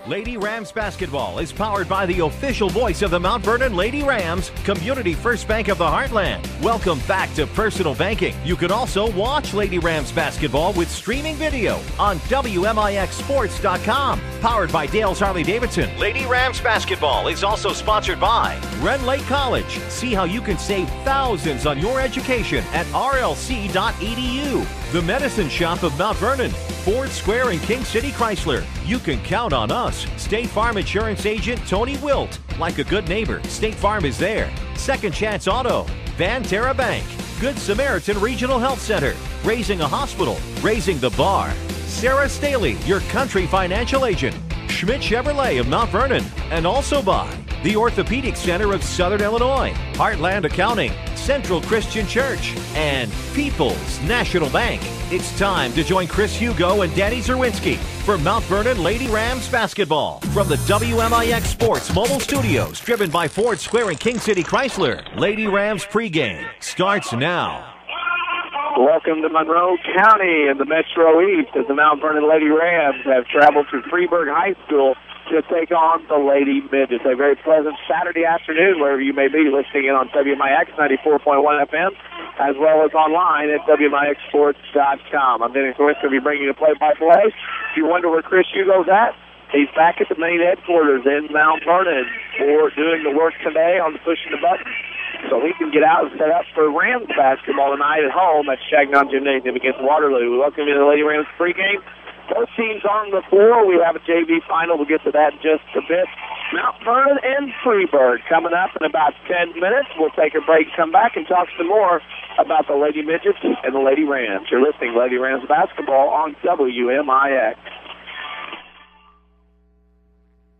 Lady Rams basketball is powered by the official voice of the Mount Vernon Lady Rams, Community First Bank of the Heartland. Welcome back to Personal Banking. You can also watch Lady Rams basketball with streaming video on WMIXsports.com. Powered by Dale's Harley-Davidson. Lady Rams basketball is also sponsored by Ren Lake College. See how you can save thousands on your education at rlc.edu. The Medicine Shop of Mount Vernon, Ford Square and King City Chrysler. You can count on us. State Farm Insurance Agent Tony Wilt. Like a good neighbor, State Farm is there. Second Chance Auto, Van Terra Bank, Good Samaritan Regional Health Center, Raising a Hospital, Raising the Bar. Sarah Staley, your country financial agent. Schmidt Chevrolet of Mount Vernon, and also by the Orthopedic Center of Southern Illinois, Heartland Accounting, Central Christian Church, and People's National Bank. It's time to join Chris Hugo and Danny Czerwinski for Mount Vernon Lady Rams basketball from the WMIX Sports mobile studios, driven by Ford Square and King City Chrysler. Lady Rams pregame starts now. Welcome to Monroe County in the Metro East as the Mount Vernon Lady Rams have traveled to Freeburg High School to take on the Lady Midgets. A very pleasant Saturday afternoon wherever you may be listening in on WMIX 94.1 FM as well as online at WMIXsports.com. I'm Dennis Lewis going to be bringing you the play-by-play. If you wonder where Chris Hugo's at, he's back at the main headquarters in Mount Vernon for doing the work today on the pushing the button, so he can get out and set up for Rams basketball tonight at home at Chagnon Gymnasium against Waterloo. Welcome to the Lady Rams pregame. Both teams on the floor. We have a JV final. We'll get to that in just a bit. Mount Vernon and Freeburg coming up in about 10 minutes. We'll take a break, come back, and talk some more about the Lady Midgets and the Lady Rams. You're listening to Lady Rams basketball on WMIX.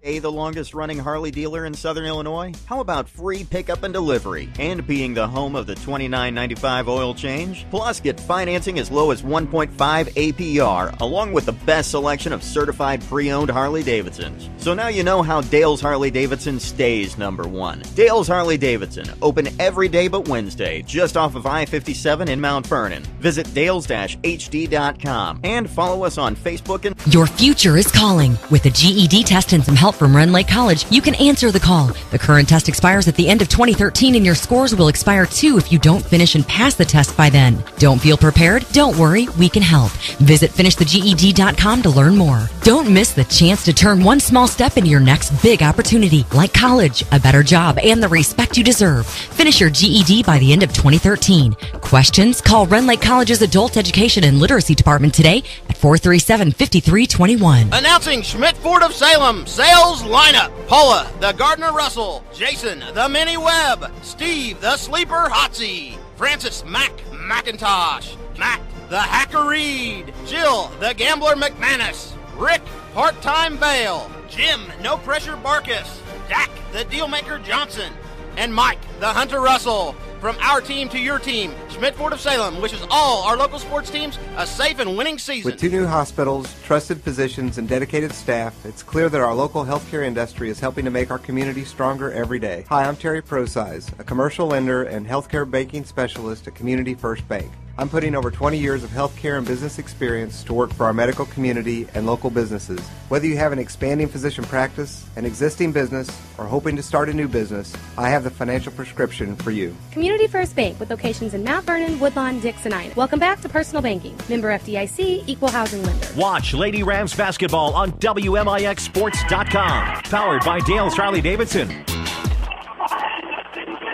The longest-running Harley dealer in Southern Illinois? How about free pickup and delivery? And being the home of the $29.95 oil change? Plus, get financing as low as 1.5 APR, along with the best selection of certified pre-owned Harley-Davidsons. So now you know how Dale's Harley-Davidson stays number one. Dale's Harley-Davidson, open every day but Wednesday, just off of I-57 in Mount Vernon. Visit dales-hd.com and follow us on Facebook and... Your future is calling. With a GED test and some help from Ren Lake College, you can answer the call. The current test expires at the end of 2013 and your scores will expire too if you don't finish and pass the test by then. Don't feel prepared? Don't worry, we can help. Visit finishtheged.com to learn more. Don't miss the chance to turn one small step into your next big opportunity, like college, a better job, and the respect you deserve. Finish your GED by the end of 2013. Questions? Call Ren Lake College's Adult Education and Literacy Department today at 437-5321. Announcing Schmidt Ford of Salem sales lineup: Paula the Gardner Russell, Jason the Mini Webb, Steve the Sleeper Hotsy, Francis Mac McIntosh, Matt the Hacker Reed, Jill the Gambler McManus, Rick Part-Time Bale, Jim No Pressure Barkus, Dak the Dealmaker Johnson, and Mike the Hunter Russell. From our team to your team, Schmidt Ford of Salem wishes all our local sports teams a safe and winning season. With 2 new hospitals, trusted physicians, and dedicated staff, it's clear that our local healthcare industry is helping to make our community stronger every day. Hi, I'm Terry Prosize, a commercial lender and healthcare banking specialist at Community First Bank. I'm putting over 20 years of healthcare and business experience to work for our medical community and local businesses. Whether you have an expanding physician practice, an existing business, or hoping to start a new business, I have the financial prescription for you. Community First Bank with locations in Mount Vernon, Woodlawn, Dix, and Ina. Welcome back to Personal Banking. Member FDIC, Equal Housing Lender. Watch Lady Rams basketball on WMIXsports.com. Powered by Dale's Harley-Davidson.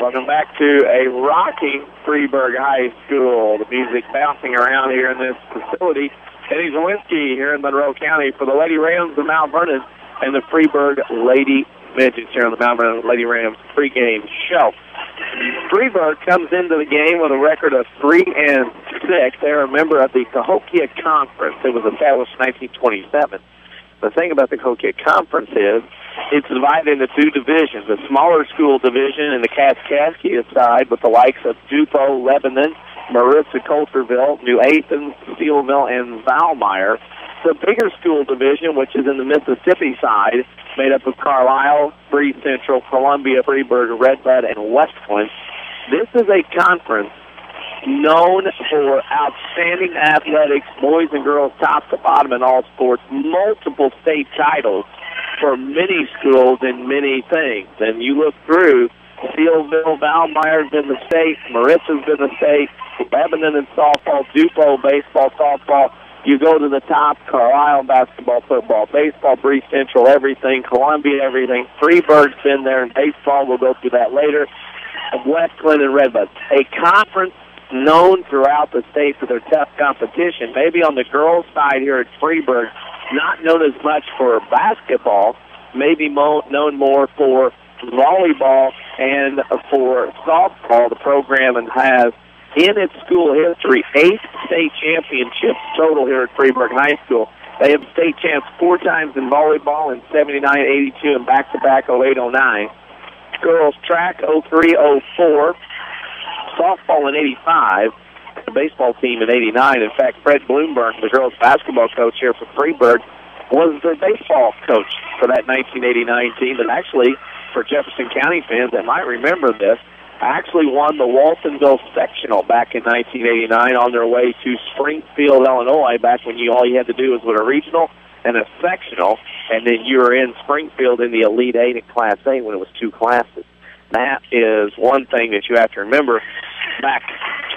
Welcome back to a rocking Freeburg High School. The music bouncing around here in this facility. Eddie Czerwinski here in Monroe County for the Lady Rams of Mount Vernon and the Freeburg Lady Midgets here on the Mount Vernon Lady Rams pregame show. Freeburg comes into the game with a record of 3-6. They're a member of the Cahokia Conference. It was established in 1927. The thing about the Cahokia Conference is it's divided into 2 divisions, a smaller school division in the Kaskaskia side with the likes of Dupo, Lebanon, Maritza, Coulterville, New Athens, Steelville, and Valmeyer. The bigger school division, which is in the Mississippi side, made up of Carlisle, Free Central, Columbia, Freeburg, Redbud, and Westland. This is a conference known for outstanding athletics, boys and girls, top to bottom in all sports, multiple state titles, for many schools in many things. And you look through, Sealville, Valmeyer's been the state, Marissa's been the state, Lebanon in softball, Dupo, baseball, softball. You go to the top, Carlisle, basketball, football, baseball, Bree Central, everything, Columbia, everything. Freeburg's been there in baseball. We'll go through that later. West Clinton Redbud, a conference known throughout the state for their tough competition. Maybe on the girls' side here at Freeburg, not known as much for basketball, maybe known more for volleyball and for softball. The program has, in its school history, 8 state championships total here at Freeburg High School. They have state champs 4 times in volleyball in 79, 82, and back-to-back 08, 09. Girls track 03, 04. Softball in 85. The baseball team in 89. In fact, Fred Bloomberg, the girls' basketball coach here for Freeburg, was the baseball coach for that 1989 team. And actually, for Jefferson County fans that might remember this, actually won the Waltonville sectional back in 1989 on their way to Springfield, Illinois, back when all you had to do was win a regional and a sectional, and then you were in Springfield in the Elite 8 and Class 8 when it was 2 classes. That is one thing that you have to remember back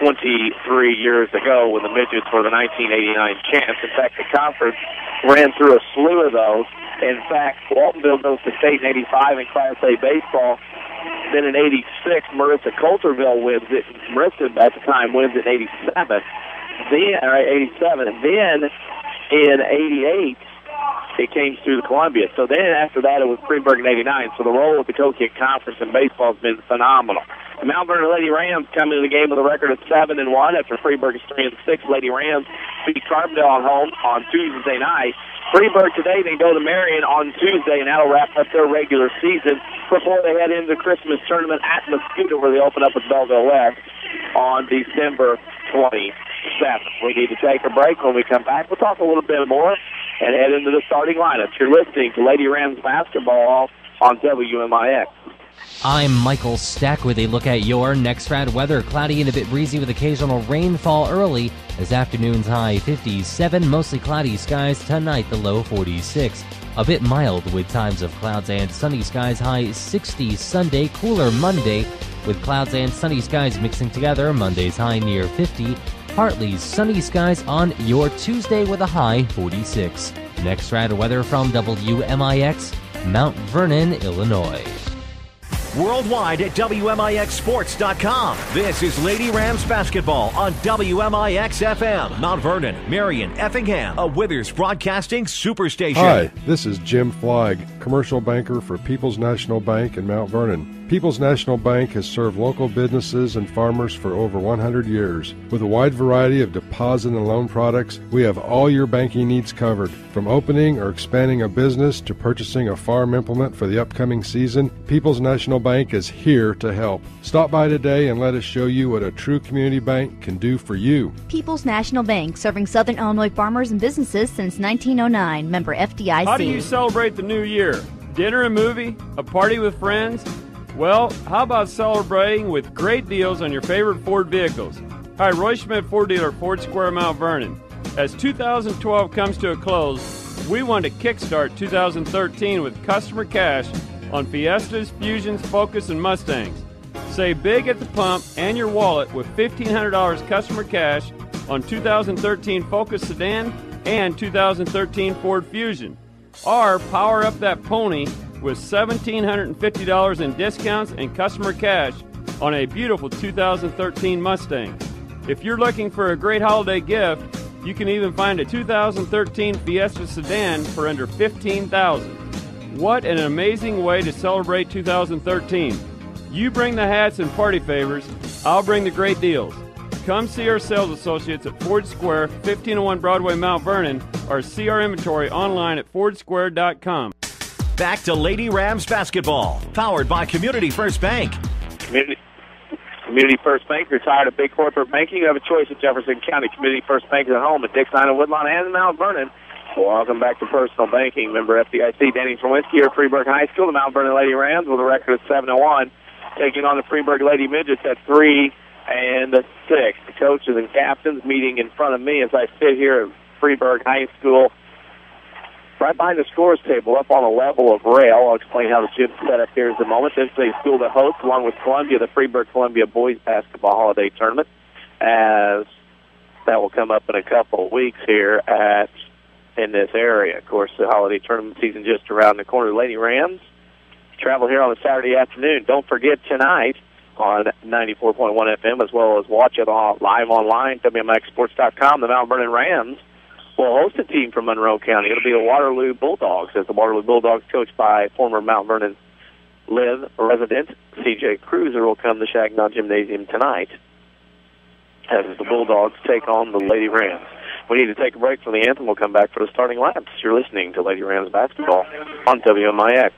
23 years ago when the Midgets were the 1989 champs. In fact, the conference ran through a slew of those. In fact, Waltonville goes to state in 85 in Class A baseball. Then in 86, Marissa Coulterville wins it. Marissa at the time wins it in 87. And then in 88, it came through the Columbia. So then after that, it was Freeburg in 89. So the role of the Coquette Conference in baseball has been phenomenal. The Mount Vernon Lady Rams come into the game with a record of 7-1 after Freeburg is 3-6. Lady Rams beat Carbondale at home on Tuesday night. Freeburg today, they go to Marion on Tuesday, and that'll wrap up their regular season before they head into the Christmas tournament at Mosquito, where they open up with Belleville West on December 27th. We need to take a break. When we come back, we'll talk a little bit more and head into the starting lineup. You're listening to Lady Rams basketball on WMIX. I'm Michael Stack with a look at your next round weather. Cloudy and a bit breezy with occasional rainfall early as afternoon's high 57. Mostly cloudy skies tonight, the low 46. A bit mild with times of clouds and sunny skies, high 60 Sunday. Cooler Monday with clouds and sunny skies mixing together. Monday's high near 50. Partly sunny skies on your Tuesday with a high 46. Next round of weather from WMIX, Mount Vernon, Illinois. Worldwide at WMIXsports.com. This is Lady Rams basketball on WMIX FM. Mount Vernon, Marion, Effingham, a Withers Broadcasting superstation. Hi, this is Jim Flag, commercial banker for People's National Bank in Mount Vernon. People's National Bank has served local businesses and farmers for over 100 years. With a wide variety of deposit and loan products, we have all your banking needs covered. From opening or expanding a business to purchasing a farm implement for the upcoming season, People's National Bank is here to help. Stop by today and let us show you what a true community bank can do for you. People's National Bank, serving Southern Illinois farmers and businesses since 1909. Member FDIC. How do you celebrate the new year? Dinner and movie? A party with friends? Well, how about celebrating with great deals on your favorite Ford vehicles? Hi, Roy Schmidt Ford Dealer, Ford Square, Mount Vernon. As 2012 comes to a close, we want to kickstart 2013 with customer cash on Fiestas, Fusions, Focus, and Mustangs. Save big at the pump and your wallet with $1,500 customer cash on 2013 Focus Sedan and 2013 Ford Fusion. Or power up that pony with $1,750 in discounts and customer cash on a beautiful 2013 Mustang. If you're looking for a great holiday gift, you can even find a 2013 Fiesta Sedan for under $15,000. What an amazing way to celebrate 2013. You bring the hats and party favors, I'll bring the great deals. Come see our sales associates at Ford Square, 1501 Broadway, Mount Vernon, or see our inventory online at fordsquare.com. Back to Lady Rams basketball, powered by Community First Bank. Community First Bank. You're tired of big corporate banking? You have a choice at Jefferson County. Community First Bank is at home at Dixon and Woodlawn and Mount Vernon. Welcome back to Personal Banking. Member FDIC, Danny Czerwinski here at Freeburg High School. The Mount Vernon Lady Rams with a record of 7-1, taking on the Freeburg Lady Midgets at 3-6. The coaches and captains meeting in front of me as I sit here at Freeburg High School right behind the scores table, up on a level of rail. I'll explain how the gym's set up here in a moment. This is a school that hosts, along with Columbia, the Freeburg Columbia Boys Basketball Holiday Tournament, as that will come up in a couple of weeks here in this area. Of course, the holiday tournament season just around the corner. Lady Rams travel here on a Saturday afternoon. Don't forget tonight on 94.1 FM, as well as watch it live online, WMIXsports.com. The Mount Vernon Rams will host a team from Monroe County. It'll be the Waterloo Bulldogs, as the Waterloo Bulldogs, coached by former Mount Vernon resident C.J. Cruiser, will come to Shagnon Gymnasium tonight as the Bulldogs take on the Lady Rams. We need to take a break from the anthem. We'll come back for the starting lineups. You're listening to Lady Rams basketball on WMIX.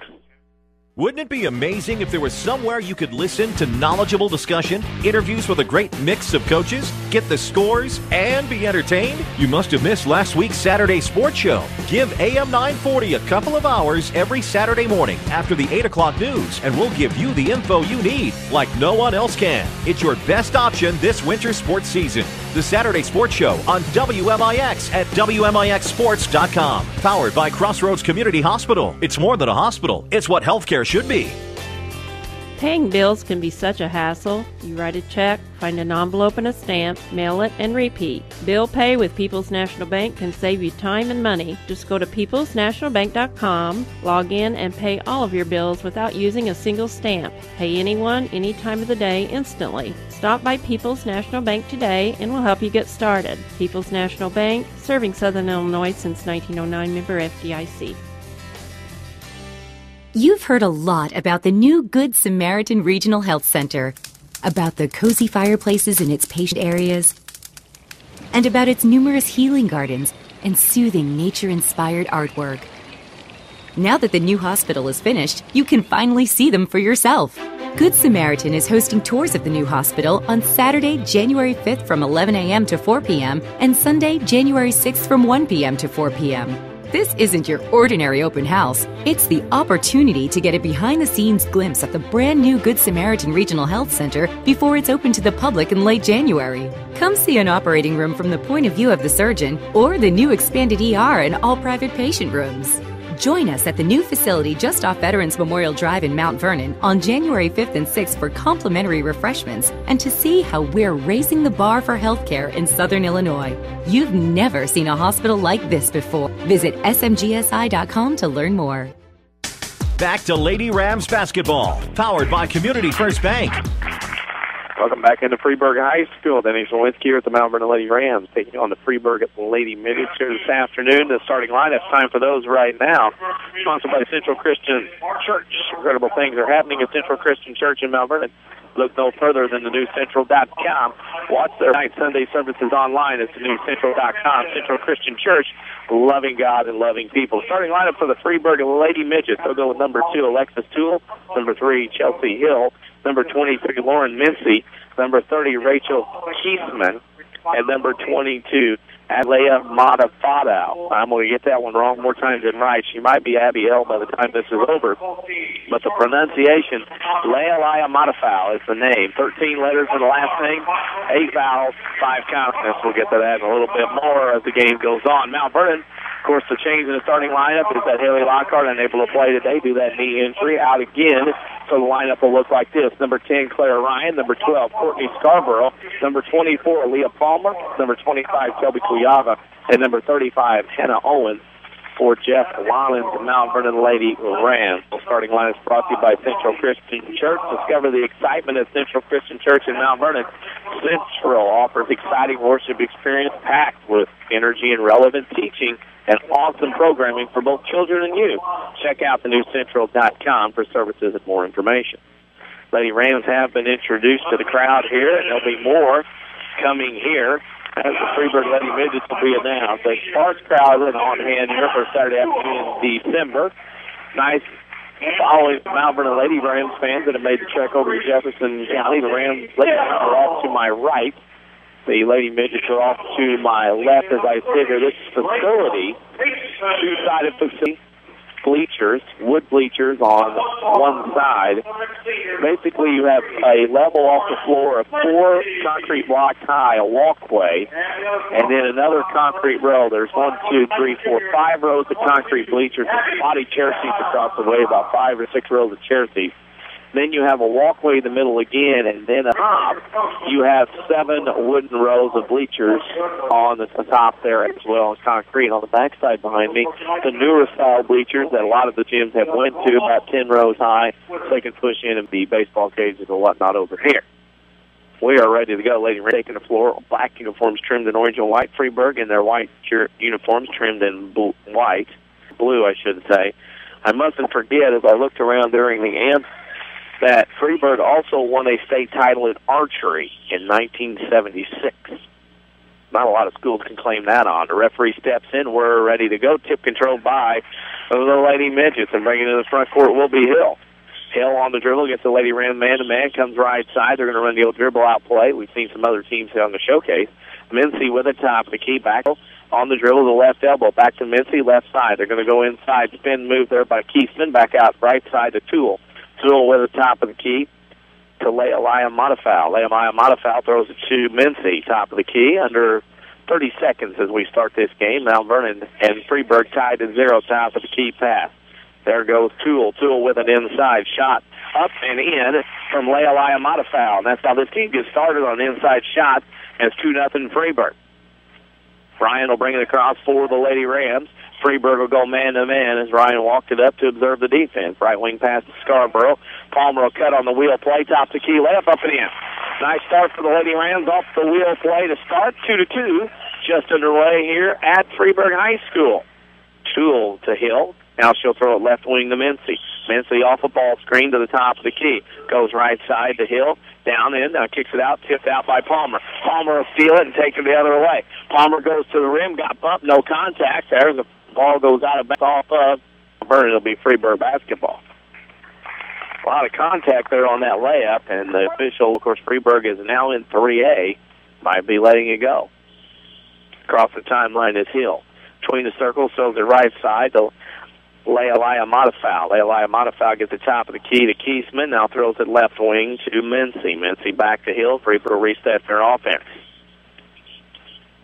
Wouldn't it be amazing if there was somewhere you could listen to knowledgeable discussion, interviews with a great mix of coaches, get the scores, and be entertained? You must have missed last week's Saturday Sports Show. Give AM 940 a couple of hours every Saturday morning after the 8 o'clock news, and we'll give you the info you need like no one else can. It's your best option this winter sports season. The Saturday Sports Show on WMIX at WMIXsports.com. Powered by Crossroads Community Hospital. It's more than a hospital. It's what healthcare should be. Paying bills can be such a hassle. You write a check, find an envelope and a stamp, mail it, and repeat. Bill pay with People's National Bank can save you time and money. Just go to peoplesnationalbank.com, log in, and pay all of your bills without using a single stamp. Pay anyone, any time of the day, instantly. Stop by People's National Bank today, and we'll help you get started. People's National Bank, serving Southern Illinois since 1909, member FDIC. You've heard a lot about the new Good Samaritan Regional Health Center, about the cozy fireplaces in its patient areas, and about its numerous healing gardens and soothing nature-inspired artwork. Now that the new hospital is finished, you can finally see them for yourself. Good Samaritan is hosting tours of the new hospital on Saturday, January 5th from 11 a.m. to 4 p.m. and Sunday, January 6th from 1 p.m. to 4 p.m. This isn't your ordinary open house. It's the opportunity to get a behind-the-scenes glimpse of the brand-new Good Samaritan Regional Health Center before it's open to the public in late January. Come see an operating room from the point of view of the surgeon or the new expanded ER and all private patient rooms. Join us at the new facility just off Veterans Memorial Drive in Mount Vernon on January 5th and 6th for complimentary refreshments and to see how we're raising the bar for healthcare in Southern Illinois. You've never seen a hospital like this before. Visit smgsi.com to learn more. Back to Lady Rams basketball, powered by Community First Bank. Welcome back into Freeburg High School. Denny Czerwinski here at the Mount Vernon Lady Rams, taking on the Freeburg Lady Midgets here this afternoon. The starting lineup, time for those right now. Sponsored by Central Christian Church. Incredible things are happening at Central Christian Church in Mount Vernon. Look no further than the new Central.com. Watch their night Sunday services online at the new Central.com. Central Christian Church, loving God and loving people. Starting lineup for the Freeburg Lady Midgets. They'll go with number 2, Alexis Toole. Number 3, Chelsea Hill. Number 23, Lauren Mincy. Number 30, Rachel Kiesman. And number 22, Alea Matafado. I'm going to get that one wrong more times than right. She might be Abby L by the time this is over. But the pronunciation, Leia Matafao is the name. 13 letters in the last name, 8 vowels, 5 consonants. We'll get to that in a little bit more as the game goes on. Mount Vernon, of course, the change in the starting lineup is that Haley Lockhart, unable to play today, due to that knee injury, out again. So the lineup will look like this. Number 10, Claire Ryan. Number 12, Courtney Scarborough. Number 24, Leah Palmer. Number 25, Shelby Kuyava. And number 35, Hannah Owens for Jeff Wallins, Mount Vernon Lady Rams. The starting line is brought to you by Central Christian Church. Discover the excitement at Central Christian Church in Mount Vernon. Central offers exciting worship experience packed with energy and relevant teaching and awesome programming for both children and youth. Check out the new Central.com for services and more information. Lady Rams have been introduced to the crowd here, and there'll be more coming here as the Freeburg Lady Midgets will be announced. A sparse crowd is on hand here for Saturday afternoon in December. Nice following Mount Vernon Lady Rams fans that have made the trek over to Jefferson County. The Rams Lady Rams are off to my right. The Lady Midgets are off to my left as I sit here. This facility, two-sided facility, bleachers, wood bleachers on one side. Basically, you have a level off the floor of 4 concrete blocks high, a walkway, and then another concrete row. There's 1, 2, 3, 4, 5 rows of concrete bleachers with body chair seats across the way, about 5 or 6 rows of chair seats. Then you have a walkway in the middle again, and then up top, you have 7 wooden rows of bleachers on the top there as well as concrete. On the backside behind me, the newer style bleachers that a lot of the gyms have went to, about 10 rows high, so they can push in and the baseball cages and whatnot over here. We are ready to go. Lady Rams taking the floor. Black uniforms trimmed in orange and white. Freeburg in their white uniforms trimmed in blue, I should say. I mustn't forget, as I looked around during the anthem, that Freeburg also won a state title in archery in 1976. Not a lot of schools can claim that on. The referee steps in. We're ready to go. Tip controlled by the Lady Midgets, and bringing it to the front court will be Hill. Hill on the dribble gets the Lady Rams man-to-man, comes right side. They're going to run the old dribble-out play. We've seen some other teams on the showcase. Mincy with the top of the key, back on the dribble, the left elbow, back to Mincy, left side. They're going to go inside, spin move there by Keithman, back out right side to Toole. Toole with the top of the key to Leah Matafowl. Leah Matafowl throws it to Mincy, top of the key, under 30 seconds as we start this game. Mount Vernon and Freeburg tied to 0, top of the key pass. There goes Toole. Toole with an inside shot up and in from Leah Matafowl. And that's how this team gets started on an inside shot, and it's 2-0 Freeburg. Ryan will bring it across for the Lady Rams. Freeburg will go man-to-man as Ryan walked it up to observe the defense. Right wing pass to Scarborough. Palmer will cut on the wheel play. Top to key layup up and in. Nice start for the Lady Rams off the wheel play to start. 2-2 just underway here at Freeburg High School. Toole to Hill. Now she'll throw it left wing to Mincy. Mincy off a ball screen to the top of the key. Goes right side to Hill. Down in, kicks it out, tipped out by Palmer. Palmer will steal it and take it the other way. Palmer goes to the rim, got bumped, no contact. There's the ball goes out of bounds off of Vernon. It'll be Freeburg basketball. A lot of contact there on that layup, and the official, of course, Freeburg is now in 3A. Might be letting it go. Across the timeline is Hill. Between the circles, throws it right side to Leah Matafowl. Leah Matafowl gets the top of the key to Keisman. Now throws it left wing to Mincy. Mincy back to Hill. Freeburg resets their offense.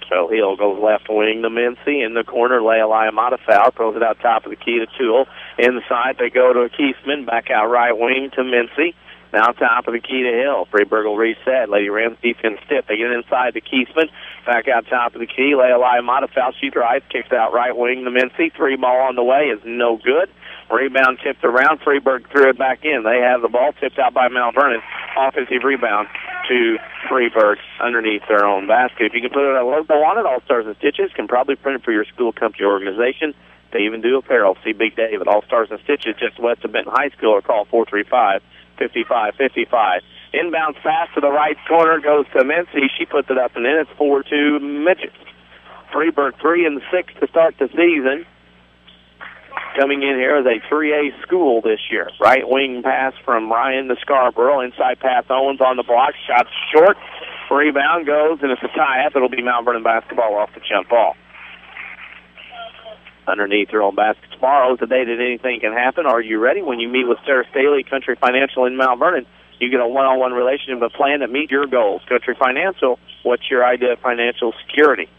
So Hill goes left wing to Mincy. In the corner, Leah Matafowl throws it out top of the key to Toole. Inside, they go to Keisman. Back out right wing to Mincy. Now top of the key to Hill. Freeburg will reset. Lady Rams defense stiff. They get inside to Keisman. Back out top of the key. Leah Matafowl. She drives. Kicks out right wing to Mincy. 3 ball on the way is no good. Rebound tipped around. Freeburg threw it back in. They have the ball tipped out by Mount Vernon. Offensive rebound to Freeburg underneath their own basket. If you can put a logo on it, All Stars and Stitches can probably print it for your school, company, organization. They even do apparel. See Big Dave at All Stars and Stitches just west of Benton High School, or call 435-5555. Inbounds pass to the right corner goes to Mincy. She puts it up and in. It's 4-2 Midgets. Freeburg 3-6 to start the season. Coming in here as a 3A school this year. Right wing pass from Ryan to Scarborough. Inside pass Owens on the block. Shot short. Rebound goes, and it's a tie-up. It'll be Mount Vernon basketball off the jump ball. Underneath your own basket. Tomorrow is the day that anything can happen. Are you ready? When you meet with Sarah Staley, Country Financial in Mount Vernon, you get a one-on-one relationship, a plan that meets your goals. Country Financial, what's your idea of financial security?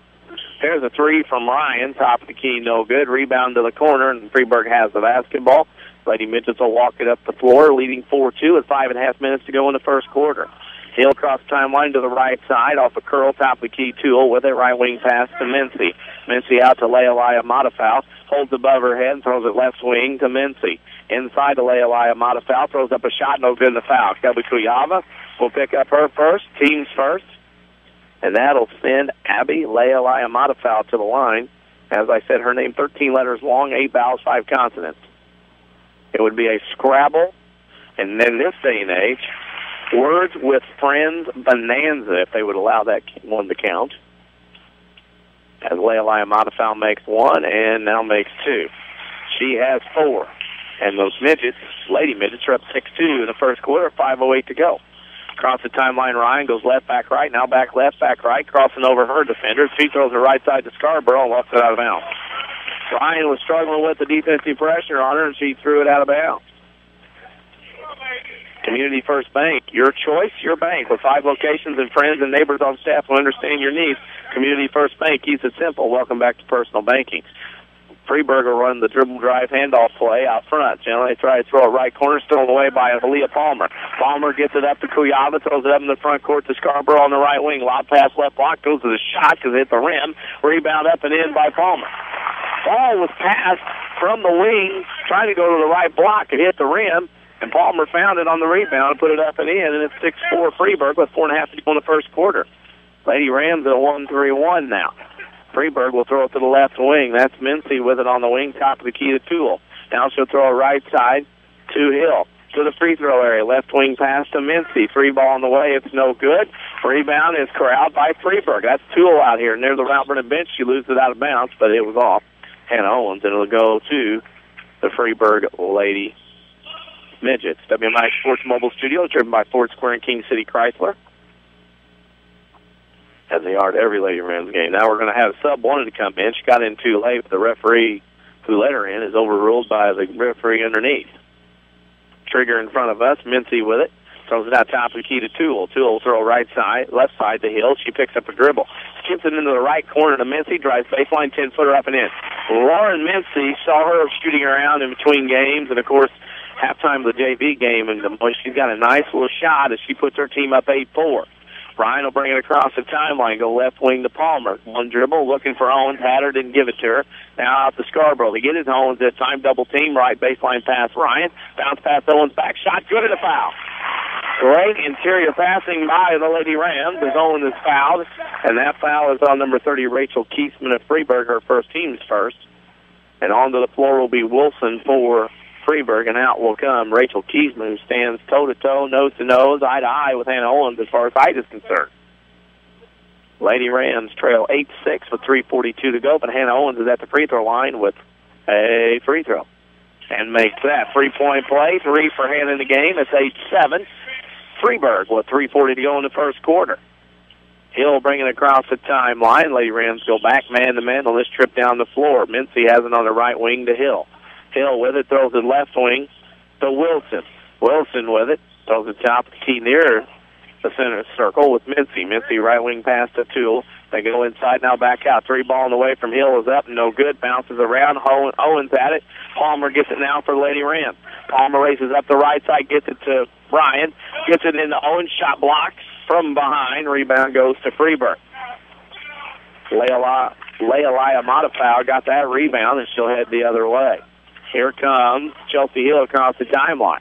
There's a 3 from Ryan, top of the key, no good. Rebound to the corner, and Freeburg has the basketball. Lady Midgets will walk it up the floor, leading 4-2 with 5.5 minutes to go in the first quarter. Hill across timeline to the right side, off a curl, top of the key, Toole with it, right wing pass to Mincy. Mincy out to Leah Matafowl, holds above her head and throws it left wing to Mincy. Inside to Leah Matafowl, throws up a shot, no good in the foul. Kelby Kuyava will pick up her first, teams first. And that'll send Abby Leah Matafowl to the line. As I said, her name 13 letters long, 8 vowels, 5 consonants. It would be a Scrabble, and then this day and age, Words with Friends Bonanza, if they would allow that one to count. As Leah Matafowl makes 1 and now makes 2. She has 4. And those midgets, Lady Midgets, are up 6-2 in the first quarter, 5:08 to go. Across the timeline, Ryan goes left, back, right, now back left, back, right, crossing over her defender. She throws her right side to Scarborough and left it out of bounds. Ryan was struggling with the defensive pressure on her, and she threw it out of bounds. Community First Bank, your choice, your bank. With 5 locations and friends and neighbors on staff who understand your needs, Community First Bank keeps it simple. Welcome back to personal banking. Freeburg will run the dribble drive handoff play out front. They try to throw it right corner, stolen away by Aaliyah Palmer. Palmer gets it up to Kuyava, throws it up in the front court to Scarborough on the right wing. Lob pass left block, goes to the shot because it hit the rim. Rebound up and in by Palmer. Ball was passed from the wing, trying to go to the right block. It hit the rim, and Palmer found it on the rebound and put it up and in, and it's 6-4 Freeburg with 4.5 to go in the first quarter. Lady Rams at a 1-3-1 now. Freeburg will throw it to the left wing. That's Mincy with it on the wing, top of the key to Toole. Now she'll throw it right side to Hill, to the free throw area. Left wing pass to Mincy. Free ball on the way. It's no good. Rebound is corralled by Freeburg. That's Toole out here near the Mount Vernon bench. She loses it out of bounds, but it was off Hannah Owens, and it'll go to the Freeburg Lady Midgets. WMIX Sports Mobile Studio, driven by Ford Square and King City Chrysler, as they are at every Lady Rams game. Now we're going to have a sub wanted to come in. She got in too late, but the referee who let her in is overruled by the referee underneath. Trigger in front of us, Mincy with it. Throws it out top of the key to Toole. Toole will throw left side to Hill. She picks up a dribble. Skips it into the right corner to Mincy. Drives baseline, 10-footer up and in. Lauren Mincy saw her shooting around in between games, and of course, halftime of the JV game, and she's got a nice little shot as she puts her team up 8-4. Ryan will bring it across the timeline, go left wing to Palmer. One dribble, looking for Owens, had her, didn't give it to her. Now out to Scarborough. They get it to Owens this time, double team, right baseline pass Ryan. Bounce pass Owens, back shot, good at a foul. Great interior passing by the Lady Rams as Owens is fouled, and that foul is on number 30, Rachel Kiesman of Freeburg, her first team's first. And onto the floor will be Wilson for Freeburg, and out will come Rachel Kiesman, who stands toe-to-toe, nose-to-nose, eye-to-eye with Hannah Owens as far as height is concerned. Lady Rams trail 8-6 with 3:42 to go, but Hannah Owens is at the free throw line with a free throw and makes that. 3-point play, 3 for Hannah in the game. It's 8-7. Freeburg with 3:40 to go in the first quarter. Hill bringing it across the timeline. Lady Rams go back man-to-man on this trip down the floor. Mincy has it on the right wing to Hill. Hill with it, throws it left wing to Wilson. Wilson with it, throws it top of the key near the center circle with Mincy. Mincy right wing pass to Toole. They go inside, now back out. 3 ball on the way from Hill is up, no good. Bounces around, Owens at it. Palmer gets it now for Lady Rams. Palmer races up the right side, gets it to Ryan. Gets it into Owens, shot blocked from behind. Rebound goes to Freeburg. Leah Matafow got that rebound, and she'll head the other way. Here comes Chelsea Hill across the timeline.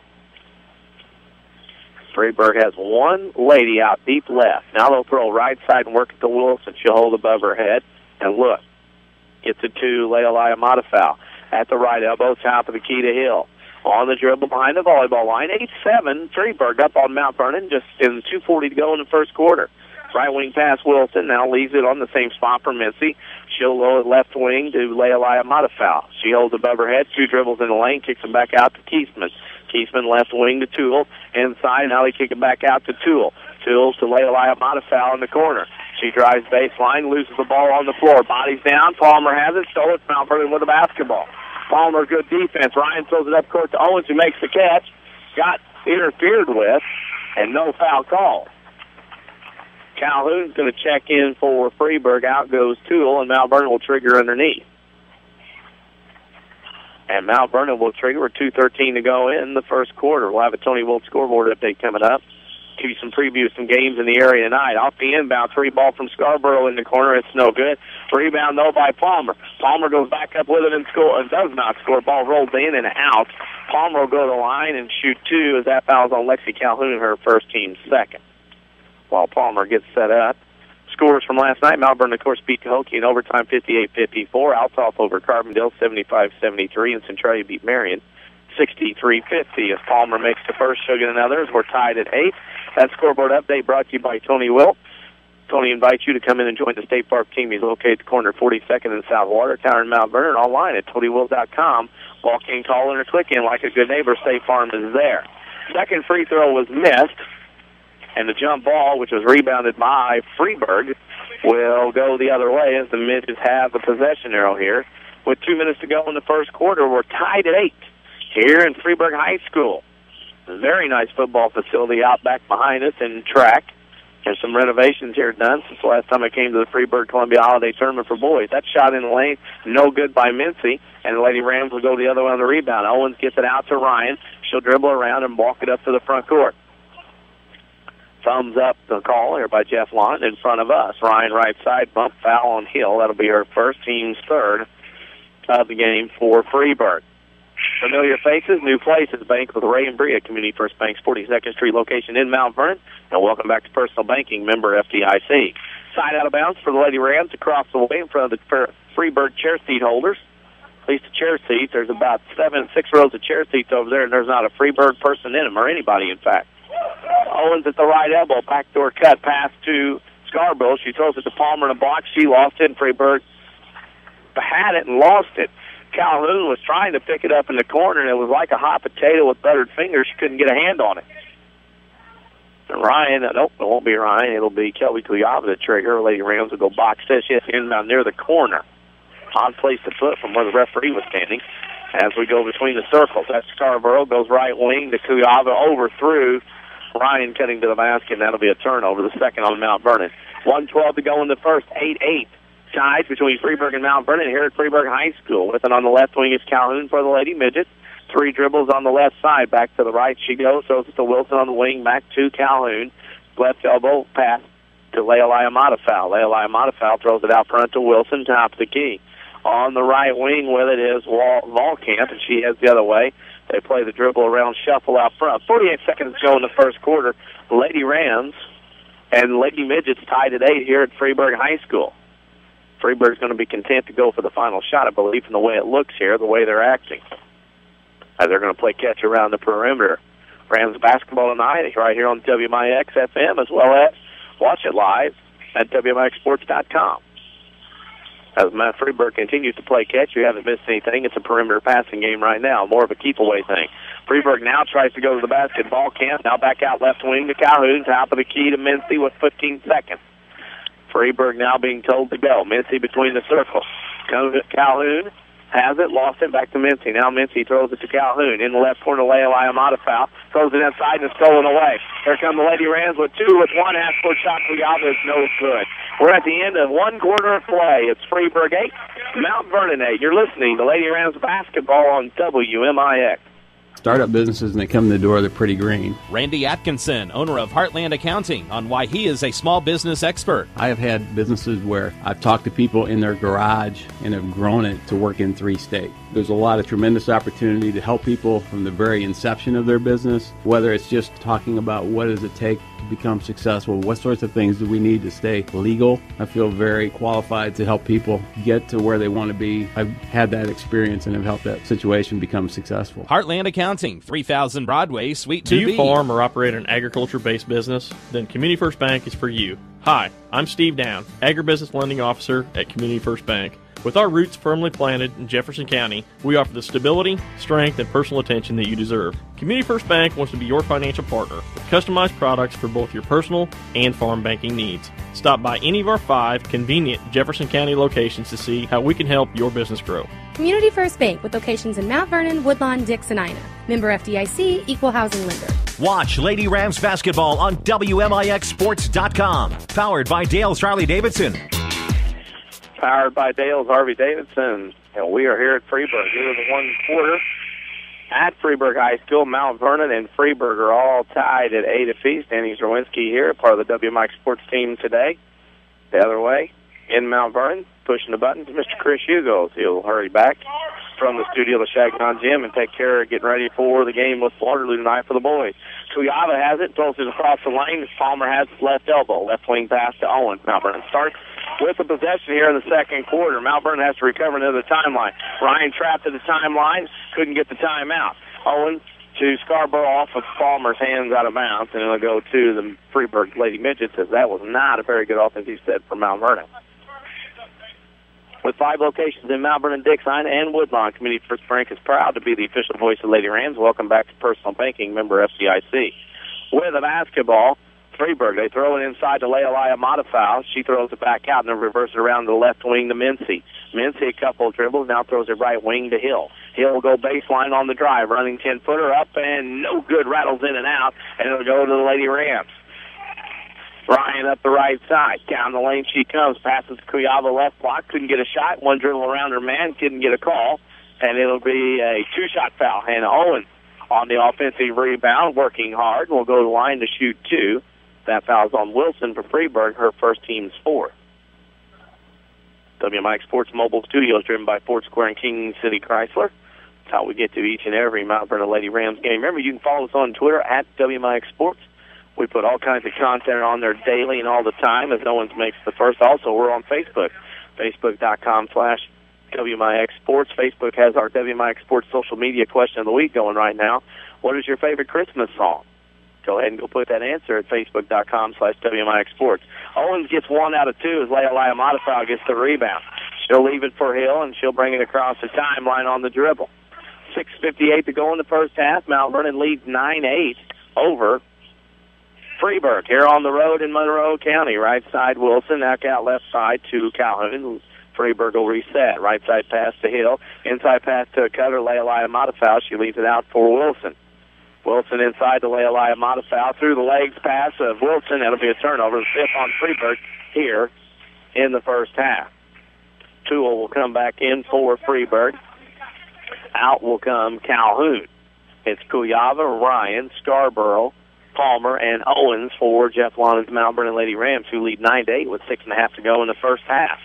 Freeburg has one lady out deep left. Now they'll throw right side and work it to Wilson. She'll hold above her head. And look, gets it to Leah Matafow. At the right elbow, top of the key to Hill. On the dribble behind the volleyball line. 8-7, Freeburg up on Mount Vernon, just in 2:40 to go in the first quarter. Right wing pass Wilson, now leaves it on the same spot for Mincy. She'll lower left wing to Leah Matafow. She holds above her head, 2 dribbles in the lane, kicks them back out to Kiesman. Kiesman left wing to Toole. Inside, now they kick it back out to Toole. Toole to Leah Matafow in the corner. She drives baseline, loses the ball on the floor. Bodies down, Palmer has it, stole it, Mount Vernon with the basketball. Palmer, good defense. Ryan throws it up court to Owens, who makes the catch. Got interfered with, and no foul call. Calhoun's going to check in for Freeburg. Out goes Toole, and Mount Vernon will trigger underneath. And Mount Vernon will trigger with 2:13 to go in the first quarter. We'll have a Tony Wilt scoreboard update coming up. Give you some previews, some games in the area tonight. Off the inbound, 3 ball from Scarborough in the corner. It's no good. Rebound, though, by Palmer. Palmer goes back up with it and does not score. Ball rolls in and out. Palmer will go to the line and shoot 2 as that fouls on Lexi Calhoun, her first team second. While Palmer gets set up. Scores from last night. Mount Vernon, of course, beat Cahokia in overtime 58-54. Althoff over Carbondale 75-73. And Centralia beat Marion 63-50. As Palmer makes the first, Sugar and others. We're tied at 8. That scoreboard update brought to you by Tony Wilt. Tony invites you to come in and join the State Farm team. He's located at the corner of 42nd and South Watertown in Mount Vernon. Online at TonyWilt.com. Walk in, call in, or click in. Like a good neighbor, State Farm is there. Second free throw was missed. And the jump ball, which was rebounded by Freeburg, will go the other way as the Midgets have the possession arrow here. with 2 minutes to go in the first quarter. We're tied at 8 here in Freeburg High School. A very nice football facility out back behind us and track. There's some renovations here done since the last time I came to the Freeburg Columbia Holiday Tournament for boys. That shot in the lane, no good by Mincy, and the Lady Rams will go the other way on the rebound. Owens gets it out to Ryan. She'll dribble around and walk it up to the front court. Thumbs up the call here by Jeff Lawton in front of us. Ryan right side, bump foul on Hill. That'll be her first, team's third of the game for Freeburg. Familiar faces, new places. Bank with Ray and Bria, Community First Bank's 42nd Street location in Mount Vernon. And welcome back to Personal Banking, member FDIC. Side out of bounds for the Lady Rams across the way in front of the Freeburg chair seat holders. At least the chair seats. There's about 6 rows of chair seats over there, and there's not a Freeburg person in them, or anybody, in fact. Owens at the right elbow, backdoor cut, pass to Scarborough. She throws it to Palmer in a box. She lost it, and Freeburg had it and lost it. Calhoun was trying to pick it up in the corner, and it was like a hot potato with buttered fingers. She couldn't get a hand on it. And Ryan, nope, it won't be Ryan. It'll be Kelby Kuyava, the trigger. Lady Rams will go box this. She has to inbound near the corner. Odd place to put from where the referee was standing. As we go between the circles, that's Scarborough, goes right wing to Kuyava, over through Ryan, cutting to the basket, and that'll be a turnover, the second on Mount Vernon. 1:12 to go in the first, 8-8. Ties between Freeburg and Mount Vernon here at Freeburg High School. With it on the left wing is Calhoun for the Lady Midgets. 3 dribbles on the left side. Back to the right she goes. Throws it to Wilson on the wing. Back to Calhoun. Left elbow pass to Leilai Amatafal. Leilai Amatafal throws it out front to Wilson, top of the key. On the right wing with it is Volkamp, and she heads the other way. They play the dribble around, shuffle out front. 48 seconds to go in the first quarter. Lady Rams and Lady Midgets tied at 8 here at Freeburg High School. Freeburg's going to be content to go for the final shot, I believe, from the way it looks here, the way they're acting. As they're going to play catch around the perimeter. Rams basketball tonight right here on WMIX FM, as well as watch it live at WMIXsports.com. As Matt Freeburg continues to play catch, you haven't missed anything. It's a perimeter passing game right now, more of a keep-away thing. Freeburg now tries to go to the basketball camp. Now back out left wing to Calhoun, top of the key to Mincy with 15 seconds. Freeburg now being told to go. Mincy between the circles. Calhoun has it, lost it, back to Mincy. Now Mincy throws it to Calhoun. In the left corner, Leilai Amatafal. Throws it inside and it's stolen away. Here come the Lady Rams with 2 with 1 half-court shot. Kuyava is no good. We're at the end of 1 quarter of play. It's Freeburg 8, Mount Vernon 8. You're listening to Lady Rams basketball on WMIX. Startup businesses, and they come in the door, they're pretty green. Randy Atkinson, owner of Heartland Accounting, on why he is a small business expert. I have had businesses where I've talked to people in their garage and have grown it to work in 3 states. There's a lot of tremendous opportunity to help people from the very inception of their business, whether it's just talking about what does it take to become successful, what sorts of things do we need to stay legal. I feel very qualified to help people get to where they want to be. I've had that experience and have helped that situation become successful. Heartland Accounting, 3000 Broadway, Suite 2B. Do you farm or operate an agriculture-based business? Then Community First Bank is for you. Hi, I'm Steve Down, Agribusiness Lending Officer at Community First Bank. With our roots firmly planted in Jefferson County, we offer the stability, strength, and personal attention that you deserve. Community First Bank wants to be your financial partner with customized products for both your personal and farm banking needs. Stop by any of our 5 convenient Jefferson County locations to see how we can help your business grow. Community First Bank with locations in Mount Vernon, Woodlawn, Dix, and Ina. Member FDIC, Equal Housing Lender. Watch Lady Rams basketball on WMIXsports.com. Powered by Dale's Harley-Davidson. Powered by Dale's Harley-Davidson. And we are here at Freeburg. Here is the 1 quarter at Freeburg High School. Mount Vernon and Freeburg are all tied at 8 apiece. Danny Czerwinski here, part of the WMIX sports team today. The other way, in Mount Vernon, pushing the buttons, Mr. Chris Hugo. He'll hurry back from the studio to Shagnon Gym and take care of getting ready for the game with Waterloo tonight for the boys. Kuyava has it, throws it across the lane. Palmer has his left elbow. Left wing pass to Owen. Mount Vernon starts with the possession here in the second quarter. Mount Vernon has to recover near the timeline. Ryan trapped at the timeline, couldn't get the timeout. Owen to Scarborough off of Palmer's hands out of bounds, and it'll go to the Freeburg Lady Midgets, as that was not a very good offensive set for Mount Vernon. With 5 locations in Mount Vernon, Dix, Ina, and Woodlawn, Community First Bank is proud to be the official voice of Lady Rams. Welcome back to Personal Banking, member FDIC. With the basketball, Freeburg. They throw it inside to Leah Matafow. She throws it back out and then reverses it around to the left wing to Mincy. Mincy, a couple of dribbles, now throws it right wing to Hill. Hill will go baseline on the drive, running 10-footer up, and no good, rattles in and out, and it'll go to the Lady Rams. Ryan up the right side. Down the lane she comes, passes Kuyava left block, couldn't get a shot. One dribble around her man, couldn't get a call, and it'll be a two-shot foul. Hannah Owens on the offensive rebound, working hard, will go to the line to shoot two. That foul's on Wilson for Freeburg, her first team's fourth. WMIX Sports Mobile Studios, driven by Ford Square and King City Chrysler. That's how we get to each and every Mount Vernon Lady Rams game. Remember, you can follow us on Twitter at WMIX Sports. We put all kinds of content on there daily and all the time as no one makes the first. Also, we're on Facebook, facebook.com/WMIX Sports. Facebook has our WMIX Sports social media question of the week going right now. What is your favorite Christmas song? Go ahead and go put that answer at facebook.com/WMIX Sports. Owens gets 1 out of 2 as Leah Matafow gets the rebound. She'll leave it for Hill, and she'll bring it across the timeline on the dribble. 6:58 to go in the first half. Mount Vernon leads 9-8 over Freeburg here on the road in Monroe County. Right side, Wilson. Back out left side to Calhoun. Freeburg will reset. Right side pass to Hill. Inside pass to a cutter, Leah Matafow. She leaves it out for Wilson. Wilson inside to Leah Matafow. Through the legs pass of Wilson. That'll be a turnover. Fifth on Freeburg here in the first half. Toole will come back in for Freeburg. Out will come Calhoun. It's Kuyava, Ryan, Scarborough, Palmer, and Owens for Jeff Lana's Mount Vernon Lady Rams, who lead 9-8 with 6.5 to go in the first half.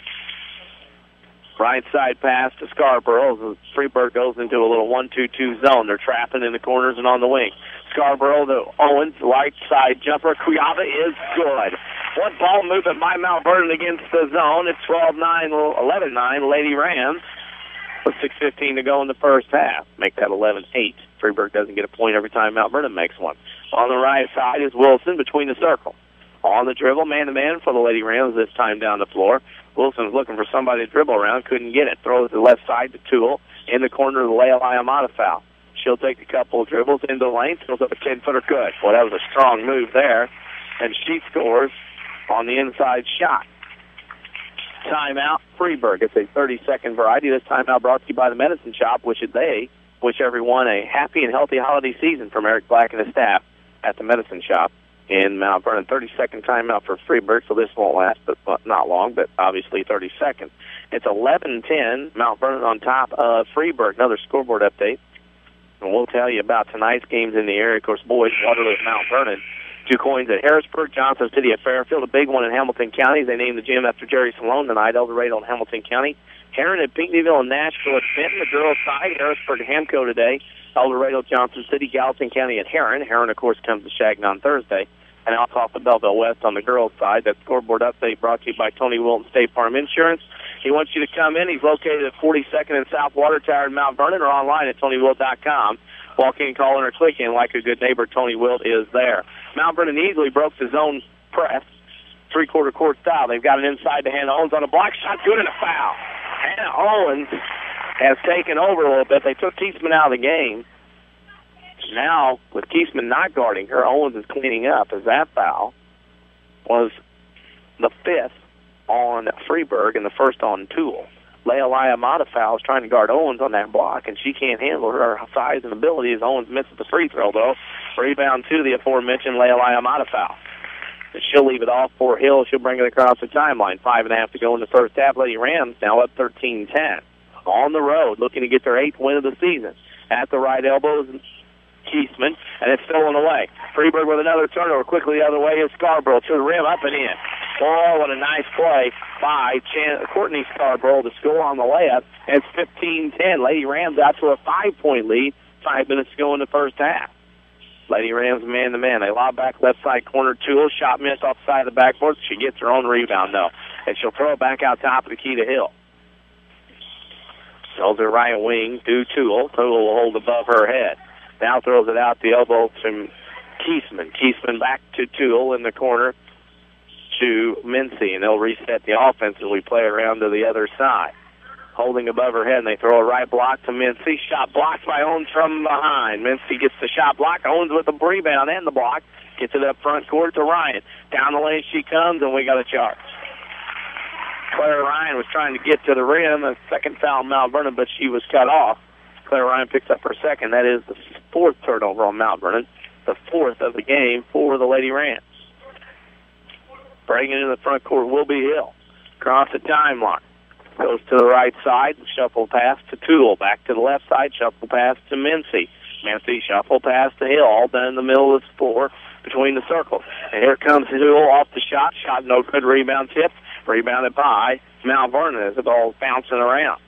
Right side pass to Scarborough. Freeburg goes into a little 1-2-2 zone. They're trapping in the corners and on the wing. Scarborough to Owens, right side jumper. Kuyava is good. One ball movement by Mount Vernon against the zone. It's 12-9, 11-9, Lady Rams with 6:15 to go in the first half. Make that 11-8. Freeburg doesn't get a point every time Mount Vernon makes one. On the right side is Wilson between the circle. On the dribble, man-to-man for the Lady Rams, this time down the floor. Wilson's looking for somebody to dribble around, couldn't get it. Throws to the left side to Toole. In the corner of the Leah Matafow. She'll take a couple of dribbles into the lane, throws up a 10-footer good. Well, that was a strong move there. And she scores on the inside shot. Timeout, Freeburg. It's a 30-second variety. This timeout brought to you by the Medicine Shop, which wish everyone a happy and healthy holiday season from Eric Black and his staff at the Medicine Shop in Mount Vernon. 30-second timeout for Freeburg, so this won't last, but not long, but obviously 30 seconds. It's 11-10, Mount Vernon on top of Freeburg. Another scoreboard update. And we'll tell you about tonight's games in the area. Of course, boys, Waterloo at Mount Vernon. 2 coins at Harrisburg, Johnson City at Fairfield. A big one in Hamilton County. They named the gym after Jerry Salone tonight. El Dorado in Hamilton County. Heron at Pinckneyville and Nashville at Benton. The girls' side, Harrisburg at Hamco today. El Dorado, Johnson City, Gallatin County at Heron. Heron, of course, comes to Shagnon on Thursday. And also off the Belleville West on the girls' side. That scoreboard update brought to you by Tony Wilton State Farm Insurance. He wants you to come in. He's located at 42nd and South Water Tower in Mount Vernon, or online at TonyWilt.com. Walk in, call in, or click in. Like a good neighbor, Tony Wilt is there. Mount Vernon easily broke the zone press, 3/4 court style. They've got it inside to Hannah Owens on a block shot, good, and a foul. Hannah Owens has taken over a little bit. They took Keesman out of the game. Now, with Keesman not guarding her, Owens is cleaning up, as that foul was the 5th on Freeburg and the 1st on Toole. Leah Matafow is trying to guard Owens on that block, and she can't handle her size and ability as Owens misses the free throw, though. Rebound to the aforementioned Leah Matafow. And she'll leave it off for Hill. She'll bring it across the timeline. 5.5 to go in the first half. Lady Rams now up 13-10. On the road, looking to get their 8th win of the season. At the right elbow is Keesman, and it's stolen away. Freeburg with another turnover. Quickly the other way is Scarborough to the rim, up and in. Oh, what a nice play by Courtney Scarborough to score on the layup. And it's 15-10. Lady Rams out to a 5-point lead. 5 minutes to go in the first half. Lady Rams man-to-man. They lob back left side corner. Toole, shot missed off the side of the backboard. She gets her own rebound, though. And she'll throw it back out top of the key to Hill. Throws her right wing to Toole. Toole will hold above her head. Now throws it out the elbow from Keesman. Keesman back to Toole in the corner to Mincy, and they'll reset the offense as we play around to the other side. holding above her head, and they throw a right block to Mincy. Shot blocked by Owens from behind. Mincy gets the shot block. Owens with the rebound and the block. Gets it up front court to Ryan. Down the lane she comes, and we got a charge. Claire Ryan was trying to get to the rim. A second foul on Mount Vernon, but she was cut off. Claire Ryan picks up her second. That is the fourth turnover on Mount Vernon. The fourth of the game for the Lady Rams. Bringing it in the front court will be Hill. Across the timeline. Goes to the right side. Shuffle pass to Toole. Back to the left side. Shuffle pass to Mincy. Mincy shuffle pass to Hill. All done in the middle of the floor between the circles. And here comes Toole off the shot. Shot no good. Rebound tipped. Rebounded by Mount Vernon as the ball's bouncing around.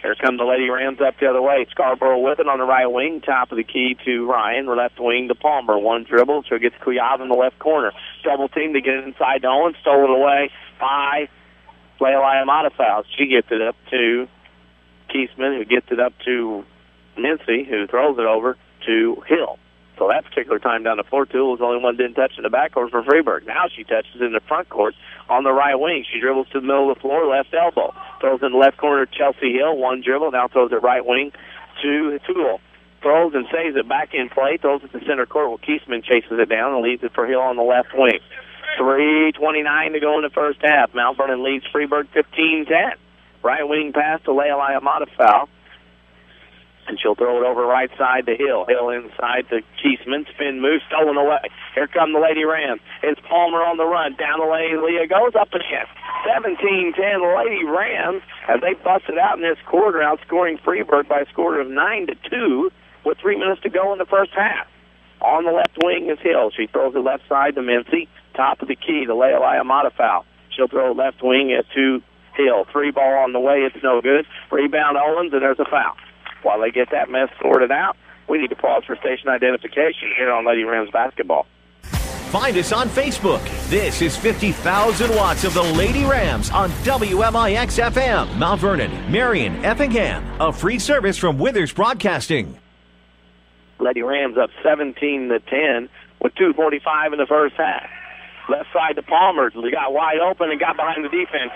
Here come the Lady Rams up the other way. Scarborough with it on the right wing. Top of the key to Ryan. Left wing to Palmer. One dribble, so it gets Kuyava in the left corner. Double team to get it inside to Owens. Stole it away by Leila Amata. She gets it up to Keisman, who gets it up to Mincy, who throws it over to Hill. So that particular time down the floor, Toole was the only one that didn't touch in the backcourt for Freeburg. Now she touches in the front court on the right wing. She dribbles to the middle of the floor, left elbow. Throws in the left corner to Chelsea Hill. One dribble. Now throws it right wing to Toole. Throws and saves it back in play. Throws it to center court. Well, Keisman chases it down and leaves it for Hill on the left wing. 3:29 to go in the first half. Mount Vernon leads Freeburg 15-10. Right wing pass to Leila Amata foul. And she'll throw it over right side to Hill. Hill inside to Keisman. Spin move, stolen away. Here come the Lady Rams. It's Palmer on the run. Down the lane, Leah goes up again. 17-10 Lady Rams as they busted out in this quarter, outscoring Freeburg by a score of 9-2 with 3 minutes to go in the first half. On the left wing is Hill. She throws it left side to Mincy. Top of the key to Leila Amata foul. She'll throw it left wing to Hill. 3 ball on the way. It's no good. Rebound Owens, and there's a foul. While they get that mess sorted out, we need to pause for station identification here on Lady Rams basketball. Find us on Facebook. This is 50,000 watts of the Lady Rams on WMIX FM, Mount Vernon, Marion, Effingham. A free service from Withers Broadcasting. Lady Rams up 17-10 with 2:45 in the first half. Left side to Palmer. They got wide open and got behind the defense.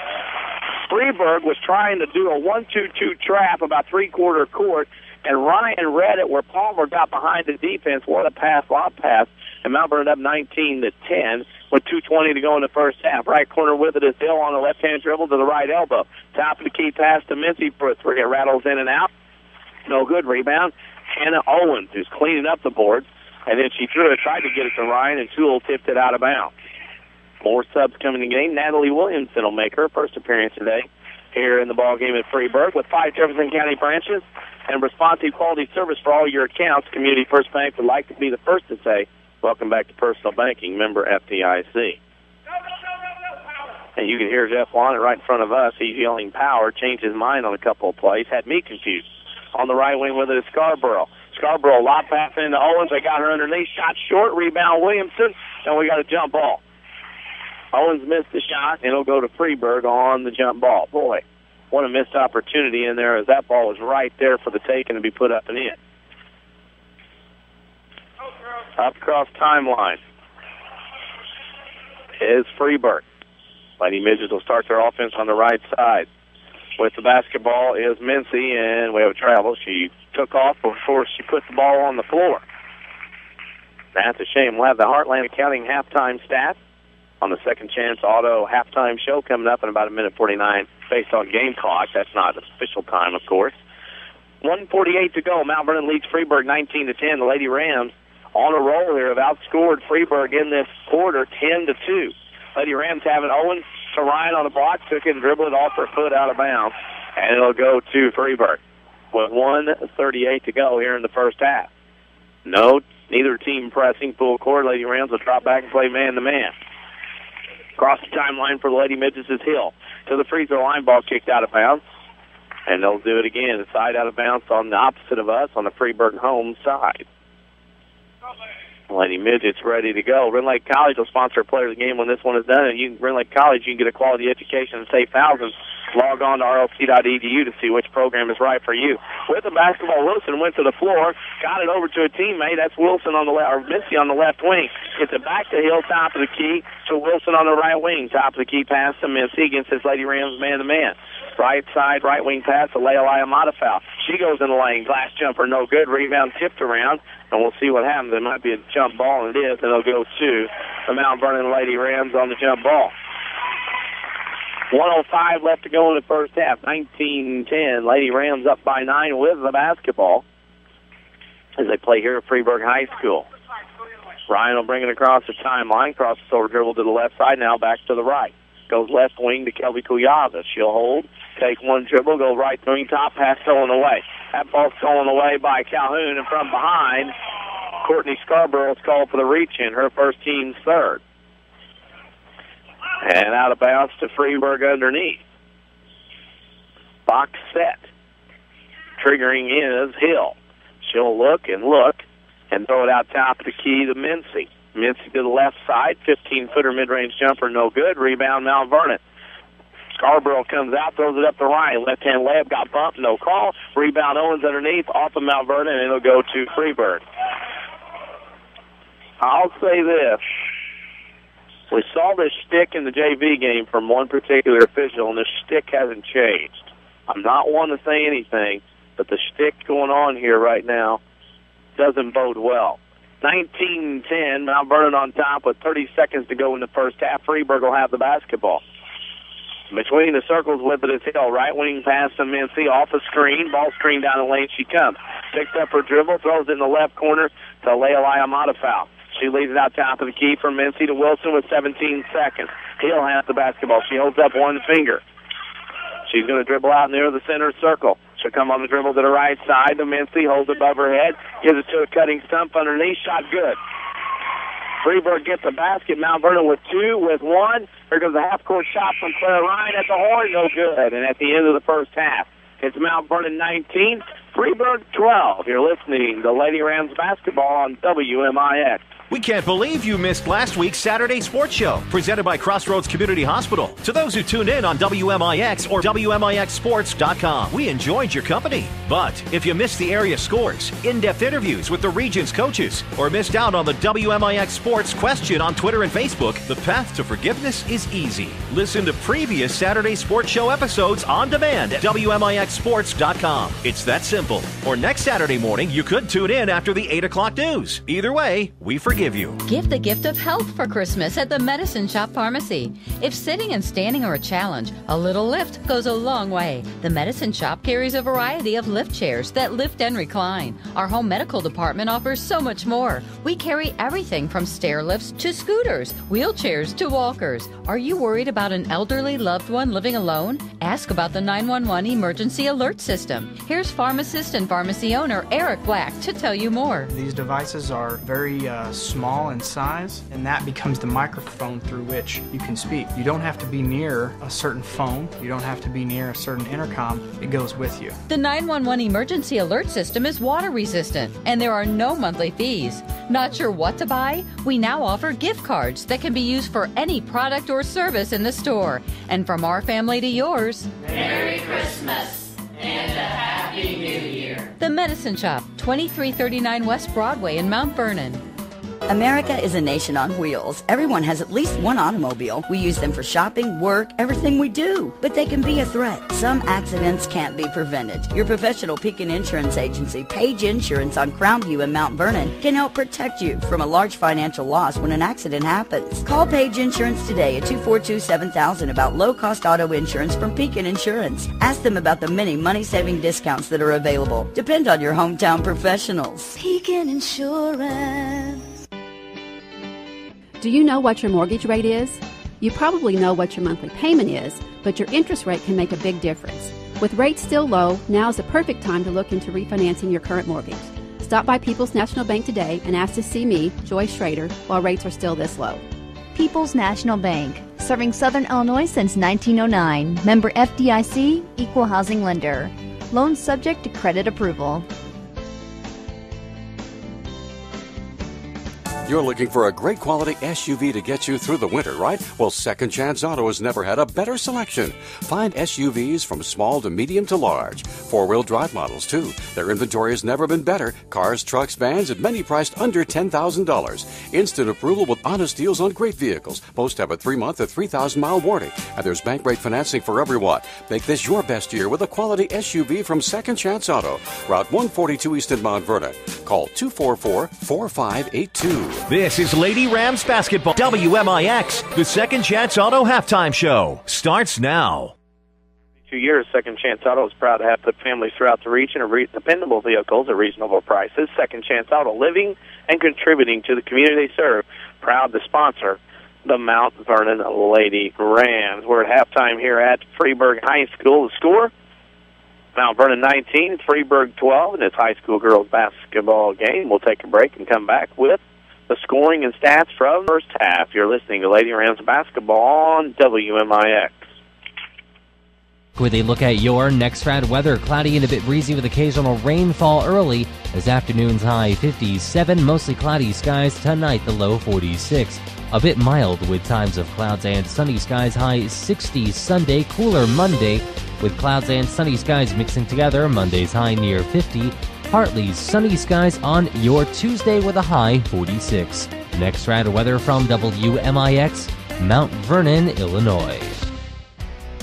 Freeburg was trying to do a 1-2-2 trap about three-quarter court, and Ryan read it where Palmer got behind the defense. What a pass, lob pass. And Mount Vernon up 19-10 with 2:20 to go in the first half. Right corner with it is Hill on the left-hand dribble to the right elbow. Top of the key pass to Mincy for a three. It rattles in and out. No good. Rebound. Hannah Owens, who's cleaning up the boards. And then she threw it, tried to get it to Ryan, and Toole tipped it out of bounds. More subs coming in the game. Natalie Williamson will make her first appearance today here in the ball game at Freeburg with 5 Jefferson County branches and responsive quality service for all your accounts. Community First Bank would like to be the first to say, welcome back to personal banking, member FDIC. And you can hear Jeff Lonnet right in front of us. He's yelling power, changed his mind on a couple of plays, had me confused. On the right wing with it is Scarborough. Scarborough, lob pass into Owens. They got her underneath. Shot short. Rebound Williamson. And we got a jump ball. Owens missed the shot, and it'll go to Freeburg on the jump ball. Boy, what a missed opportunity in there as that ball was right there for the taking to be put up and in. Up across timeline is Freeburg. Lady Midgets will start their offense on the right side. With the basketball is Mincy, and we have a travel. She took off before she put the ball on the floor. That's a shame. We'll have the Heartland Accounting halftime stats on the Second Chance Auto halftime show coming up in about 1:49 based on game clock. That's not official time, of course. 1:48 to go. Mount Vernon leads Freeburg 19-10. The Lady Rams on a roll here have outscored Freeburg in this quarter 10-2. Lady Rams having Owens to Ryan on the block, took it and dribbled it off her foot out of bounds, and it'll go to Freeburg with 1:38 to go here in the first half. Neither team pressing full court. Lady Rams will drop back and play man-to-man. Across the timeline for the Lady Midgets is Hill. To the free throw line, ball kicked out of bounds. And they'll do it again. The side out of bounds on the opposite of us on the Freeburg home side. Lady Midgets ready to go. Ren Lake College will sponsor a player of the game when this one is done. And Ren Lake College, you can get a quality education and save thousands Log on to rlc.edu to see which program is right for you. With the basketball, Wilson went to the floor, got it over to a teammate. That's Wilson on the left, or Missy on the left wing. Gets it back to Hill, top of the key, to Wilson on the right wing. Top of the key pass to Missy against his Lady Rams man-to-man. Right side, right wing pass to Leilai Amata foul. She goes in the lane. Glass jumper, no good. Rebound tipped around, and we'll see what happens. It might be a jump ball, and it is, and it'll go to the Mount Vernon Lady Rams on the jump ball. 1:05 left to go in the first half. 19-10. Lady Rams up by 9 with the basketball as they play here at Freeburg High School. Ryan will bring it across the timeline. Crosses over dribble to the left side, now back to the right. Goes left wing to Kelby Kuyaga. She'll hold, take one dribble, go right wing top, pass stolen away. That ball's stolen away by Calhoun, and from behind, Courtney Scarborough is called for the reach-in, her first team's third. And out of bounds to Freeburg underneath. Box set. Triggering is Hill. She'll look and throw it out top of the key to Mincy. Mincy to the left side, 15-footer mid-range jumper, no good. Rebound, Mount Vernon. Scarborough comes out, throws it up the right. Left-hand layup, got bumped, no call. Rebound, Owens underneath, off of Mount Vernon, and it'll go to Freeburg. I'll say this. We saw this shtick in the JV game from one particular official, and the shtick hasn't changed. I'm not one to say anything, but the shtick going on here right now doesn't bode well. 19-10, Mount Vernon on top with 30 seconds to go in the first half. Freeburg will have the basketball. Between the circles with it is Hill. Right wing pass to Mincy, off the screen. Ball screen down the lane, she comes. Picks up her dribble, throws it in the left corner to Leilai Amata foul. She leaves it out top of the key from Mincy to Wilson with 17 seconds. Hill has the basketball. She holds up one finger. She's going to dribble out near the center circle. She'll come on the dribble to the right side to Mincy, holds it above her head, gives it to a cutting stump underneath, shot good. Freeburg gets the basket. Mount Vernon with 2, with 1. Here goes a half-court shot from Claire Ryan at the horn, no good. And at the end of the first half, it's Mount Vernon 19, Freeburg 12. You're listening to Lady Rams basketball on WMIX. We can't believe you missed last week's Saturday Sports Show, presented by Crossroads Community Hospital. To those who tuned in on WMIX or WMIXsports.com, we enjoyed your company. But if you missed the area scores, in-depth interviews with the region's coaches, or missed out on the WMIX Sports question on Twitter and Facebook, the path to forgiveness is easy. Listen to previous Saturday Sports Show episodes on demand at WMIXsports.com. It's that simple. Or next Saturday morning, you could tune in after the 8 o'clock news. Either way, we forgive you. Give the gift of health for Christmas at the Medicine Shop Pharmacy. If sitting and standing are a challenge, a little lift goes a long way. The Medicine Shop carries a variety of lift chairs that lift and recline. Our home medical department offers so much more. We carry everything from stair lifts to scooters, wheelchairs to walkers. Are you worried about an elderly loved one living alone? Ask about the 911 emergency alert system. Here's pharmacist and pharmacy owner Eric Black to tell you more. These devices are very small in size, and that becomes the microphone through which you can speak. You don't have to be near a certain phone. You don't have to be near a certain intercom. It goes with you. The 911 emergency alert system is water resistant, and there are no monthly fees. Not sure what to buy? We now offer gift cards that can be used for any product or service in the store. And from our family to yours, Merry Christmas and a Happy New Year. The Medicine Shop, 2339 West Broadway in Mount Vernon. America is a nation on wheels. Everyone has at least one automobile. We use them for shopping, work, everything we do. But they can be a threat. Some accidents can't be prevented. Your professional Pekin Insurance Agency, Page Insurance on Crown View in Mount Vernon, can help protect you from a large financial loss when an accident happens. Call Page Insurance today at 242-7000 about low-cost auto insurance from Pekin Insurance. Ask them about the many money-saving discounts that are available. Depend on your hometown professionals. Pekin Insurance. Do you know what your mortgage rate is? You probably know what your monthly payment is, but your interest rate can make a big difference. With rates still low, now is the perfect time to look into refinancing your current mortgage. Stop by People's National Bank today and ask to see me, Joyce Schrader, while rates are still this low. People's National Bank, serving Southern Illinois since 1909. Member FDIC, equal housing lender. Loans subject to credit approval. You're looking for a great quality SUV to get you through the winter, right? Well, Second Chance Auto has never had a better selection. Find SUVs from small to medium to large. Four-wheel drive models, too. Their inventory has never been better. Cars, trucks, vans, and many priced under $10,000. Instant approval with honest deals on great vehicles. Most have a 3-month or 3,000-mile warranty. And there's bank rate financing for everyone. Make this your best year with a quality SUV from Second Chance Auto. Route 142 East in Mount Vernon. Call 244-4582. This is Lady Rams basketball. WMIX, the Second Chance Auto halftime show, starts now. 2 years, Second Chance Auto is proud to have put families throughout the region of dependable vehicles at reasonable prices. Second Chance Auto, living and contributing to the community they serve. Proud to sponsor the Mount Vernon Lady Rams. We're at halftime here at Freeburg High School. The score, Mount Vernon 19, Freeburg 12 in this high school girls basketball game. We'll take a break and come back with the scoring and stats from the first half. You're listening to Lady Rams basketball on WMIX. With a look at your next rad weather, cloudy and a bit breezy with occasional rainfall early as afternoons high 57, mostly cloudy skies tonight, the low 46. A bit mild with times of clouds and sunny skies, high 60 Sunday, cooler Monday with clouds and sunny skies mixing together, Monday's high near 50. Partly sunny skies on your Tuesday with a high 46. Next rad weather from WMIX, Mount Vernon, Illinois.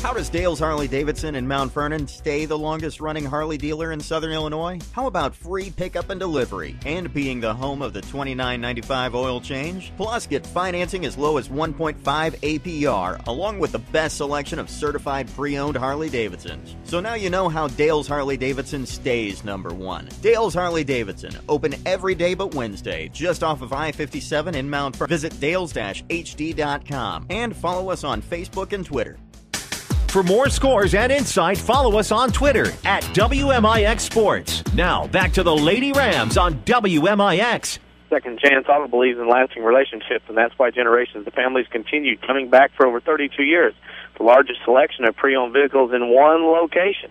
How does Dale's Harley-Davidson in Mount Vernon stay the longest-running Harley dealer in Southern Illinois? How about free pickup and delivery and being the home of the $29.95 oil change? Plus, get financing as low as 1.5 APR, along with the best selection of certified pre-owned Harley-Davidsons. So now you know how Dale's Harley-Davidson stays number one. Dale's Harley-Davidson, open every day but Wednesday, just off of I-57 in Mount Vernon. Visit dales-hd.com and follow us on Facebook and Twitter. For more scores and insight, follow us on Twitter at WMIX Sports. Now, back to the Lady Rams on WMIX. Second Chance Auto believes in lasting relationships, and that's why generations of families continue coming back for over 32 years. The largest selection of pre-owned vehicles in one location.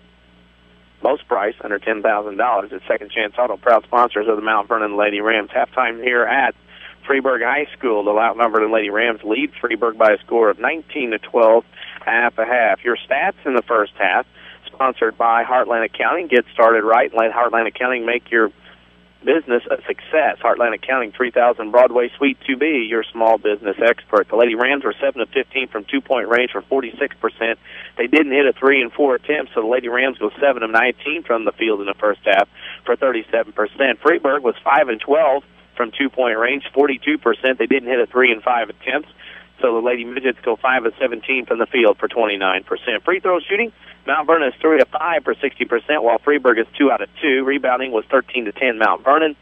Most price under $10,000 at Second Chance Auto, proud sponsors of the Mount Vernon Lady Rams. Halftime here at Freeburg High School. The Mount Vernon Lady Rams lead Freeburg by a score of 19-12. Half a half. Your stats in the first half, sponsored by Heartland Accounting. Get started right and let Heartland Accounting make your business a success. Heartland Accounting, 3000 Broadway, Suite 2B, your small business expert. The Lady Rams were 7 of 15 from two-point range for 46%. They didn't hit a 3 in 4 attempts, so the Lady Rams go 7 of 19 from the field in the first half for 37%. Freeburg was 5 and 12 from two-point range, 42%. They didn't hit a 3 in 5 attempts. So the Lady Midgets go 5 of 17 from the field for 29%. Free throw shooting, Mount Vernon is 3 of 5 for 60%, while Freeburg is 2 out of 2. Rebounding was 13-10 Mount Vernon.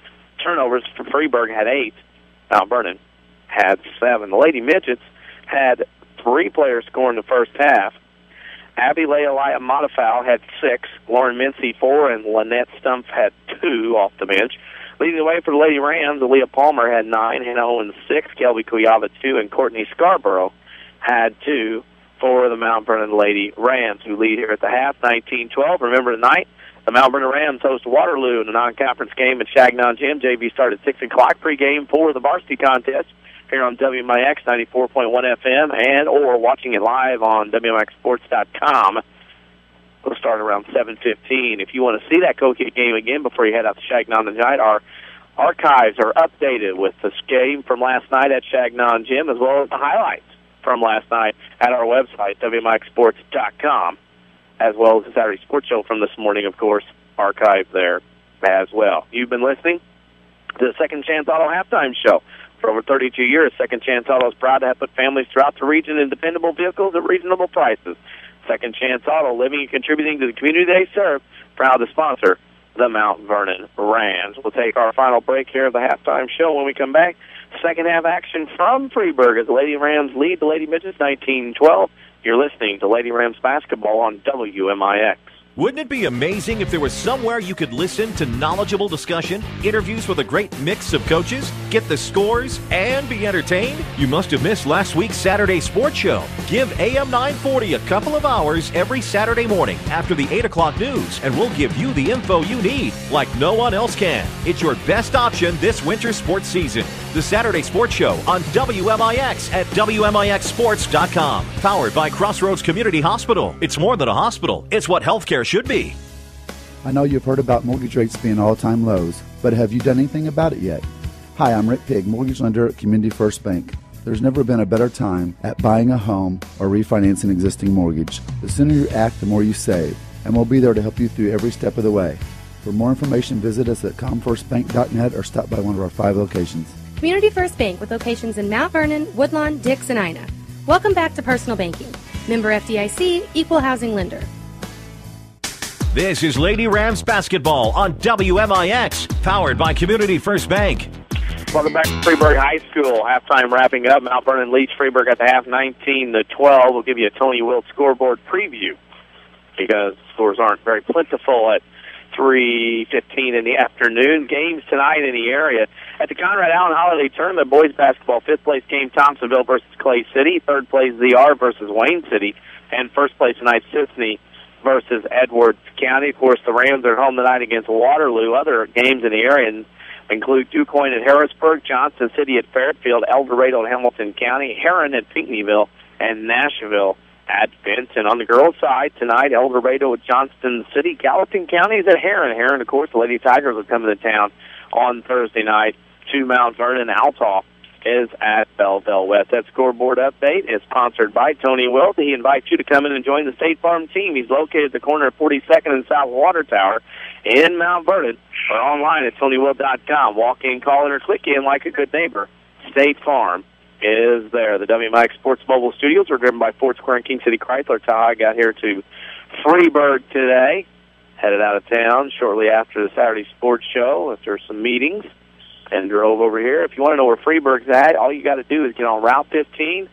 Turnovers for Freeburg had 8. Mount Vernon had 7. The Lady Midgets had 3 players score in the first half. Abby Leah Modifal had 6. Lauren Mincy 4, and Lynette Stumpf had 2 off the bench. Leading the way for the Lady Rams, Aaliyah Palmer had 9, Hannah Owens 6, Kelby Kuyava 2, and Courtney Scarborough had 2 for the Mount Vernon Lady Rams, who lead here at the half, 19-12. Remember tonight, the Mount Vernon Rams host Waterloo in a non-conference game at Chagnon Gym. JV started at 6 o'clock pregame for the varsity contest here on WMIX 94.1 FM and or watching it live on WMIXsports.com. We'll start around 7:15. If you want to see that Coquette game again before you head out to Chagnon tonight, our archives are updated with the game from last night at Chagnon Gym as well as the highlights from last night at our website, WMIXsports.com, as well as the Saturday Sports Show from this morning, of course, archived there as well. You've been listening to the Second Chance Auto Halftime Show. For over 32 years, Second Chance Auto is proud to have put families throughout the region in dependable vehicles at reasonable prices. Second Chance Auto, living and contributing to the community they serve, proud to sponsor the Mount Vernon Rams. We'll take our final break here of the halftime show. When we come back, second half action from Freeburg as the Lady Rams lead the Lady Midgets 19-12. You're listening to Lady Rams basketball on WMIX. Wouldn't it be amazing if there was somewhere you could listen to knowledgeable discussion, interviews with a great mix of coaches, get the scores, and be entertained? You must have missed last week's Saturday Sports Show. Give AM 940 a couple of hours every Saturday morning after the 8 o'clock news, and we'll give you the info you need like no one else can. It's your best option this winter sports season. The Saturday Sports Show on WMIX at WMIXsports.com. Powered by Crossroads Community Hospital. It's more than a hospital. It's what healthcare should be. I know you've heard about mortgage rates being all-time lows, but have you done anything about it yet? Hi, I'm Rick Pigg, mortgage lender at Community First Bank. There's never been a better time at buying a home or refinancing an existing mortgage. The sooner you act, the more you save, and we'll be there to help you through every step of the way. For more information, visit us at comfirstbank.net or stop by one of our 5 locations. Community First Bank with locations in Mount Vernon, Woodlawn, Dix, and Ina. Welcome back to Personal Banking. Member FDIC, Equal Housing Lender. This is Lady Rams basketball on WMIX, powered by Community First Bank. Welcome back to Freeburg High School. Halftime wrapping up. Mount Vernon leads Freeburg at the half, 19-12. We'll give you a Tony Wilt scoreboard preview because scores aren't very plentiful at 3:15 in the afternoon. Games tonight in the area. At the Conrad Allen Holiday Tournament, boys basketball, 5th place game, Thompsonville versus Clay City. 3rd place, ZR versus Wayne City. And 1st place tonight, Sisney versus Edwards County. Of course, the Rams are home tonight against Waterloo. Other games in the area include DuQuoin at Harrisburg, Johnson City at Fairfield, El Dorado at Hamilton County, Heron at Pinckneyville, and Nashville at Benton. On the girls' side tonight, El Dorado at Johnston City, Gallatin County is at Heron. Heron, of course, the Lady Tigers will come to town on Thursday night to Mount Vernon. Altaw is at Belleville West. That scoreboard update is sponsored by Tony Wilt. He invites you to come in and join the State Farm team. He's located at the corner of 42nd and South Water Tower in Mount Vernon, or online at TonyWilt.com. Walk in, call in, or click in like a good neighbor. State Farm is there. The WMIX Sports Mobile Studios are driven by Ford Square and King City Chrysler. Ty got here to Freeburg today, headed out of town shortly after the Saturday Sports Show after some meetings, and drove over here. If you want to know where Freeburg's at, all you got to do is get on Route 15,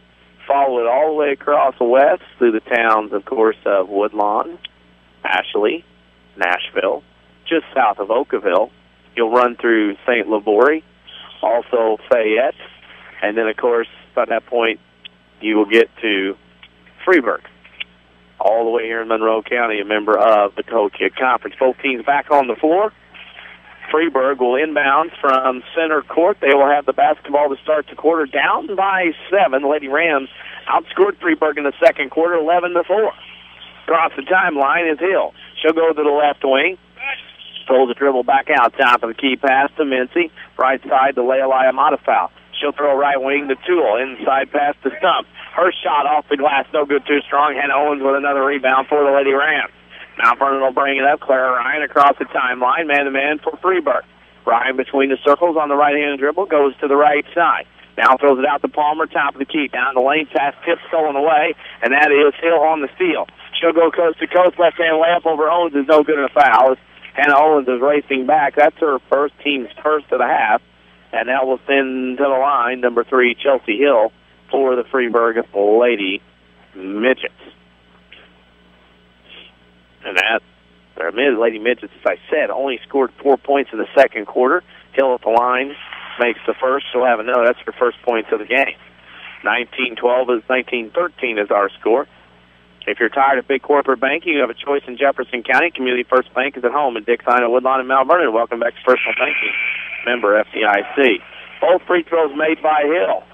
follow it all the way across the west through the towns, of course, of Woodlawn, Ashley, Nashville, just south of Oakville. You'll run through St. Laborie, also Fayette, and then, of course, by that point, you will get to Freeburg, all the way here in Monroe County, a member of the Co-Kid Conference. Both teams back on the floor. Freeburg will inbound from center court. They will have the basketball to start the quarter, down by 7. The Lady Rams outscored Freeburg in the second quarter, 11-4. Across the timeline is Hill. She'll go to the left wing. Throws the dribble back out, top of the key pass to Mincy. Right side to Leilai Amatafau. She'll throw right wing to Toole. Inside pass to Stump. Her shot off the glass, no good, too strong. Hannah Owens with another rebound for the Lady Rams. Mount Vernon will bring it up. Clara Ryan across the timeline, man-to-man for Freeburg. Ryan between the circles on the right-hand dribble, goes to the right side. Now throws it out to Palmer, top of the key. Down the lane, pass tip stolen away, and that is Hill on the steal. She'll go coast to coast. Left-hand layup over Owens is no good in a foul. Hannah Owens is racing back. That's her team's first of the half. And that will send to the line number 3, Chelsea Hill, for the Freeburg Lady Midgets. And that, their Lady Midgets, as I said, only scored 4 points in the second quarter. Hill at the line makes the first. She'll have another. That's her first points of the game. 19-13 is our score. If you're tired of big corporate banking, you have a choice in Jefferson County. Community First Bank is at home in Dix, Ina, Woodlawn, and Mount Vernon. Welcome back to Personal Banking. Member FDIC. Both free throws made by Hill.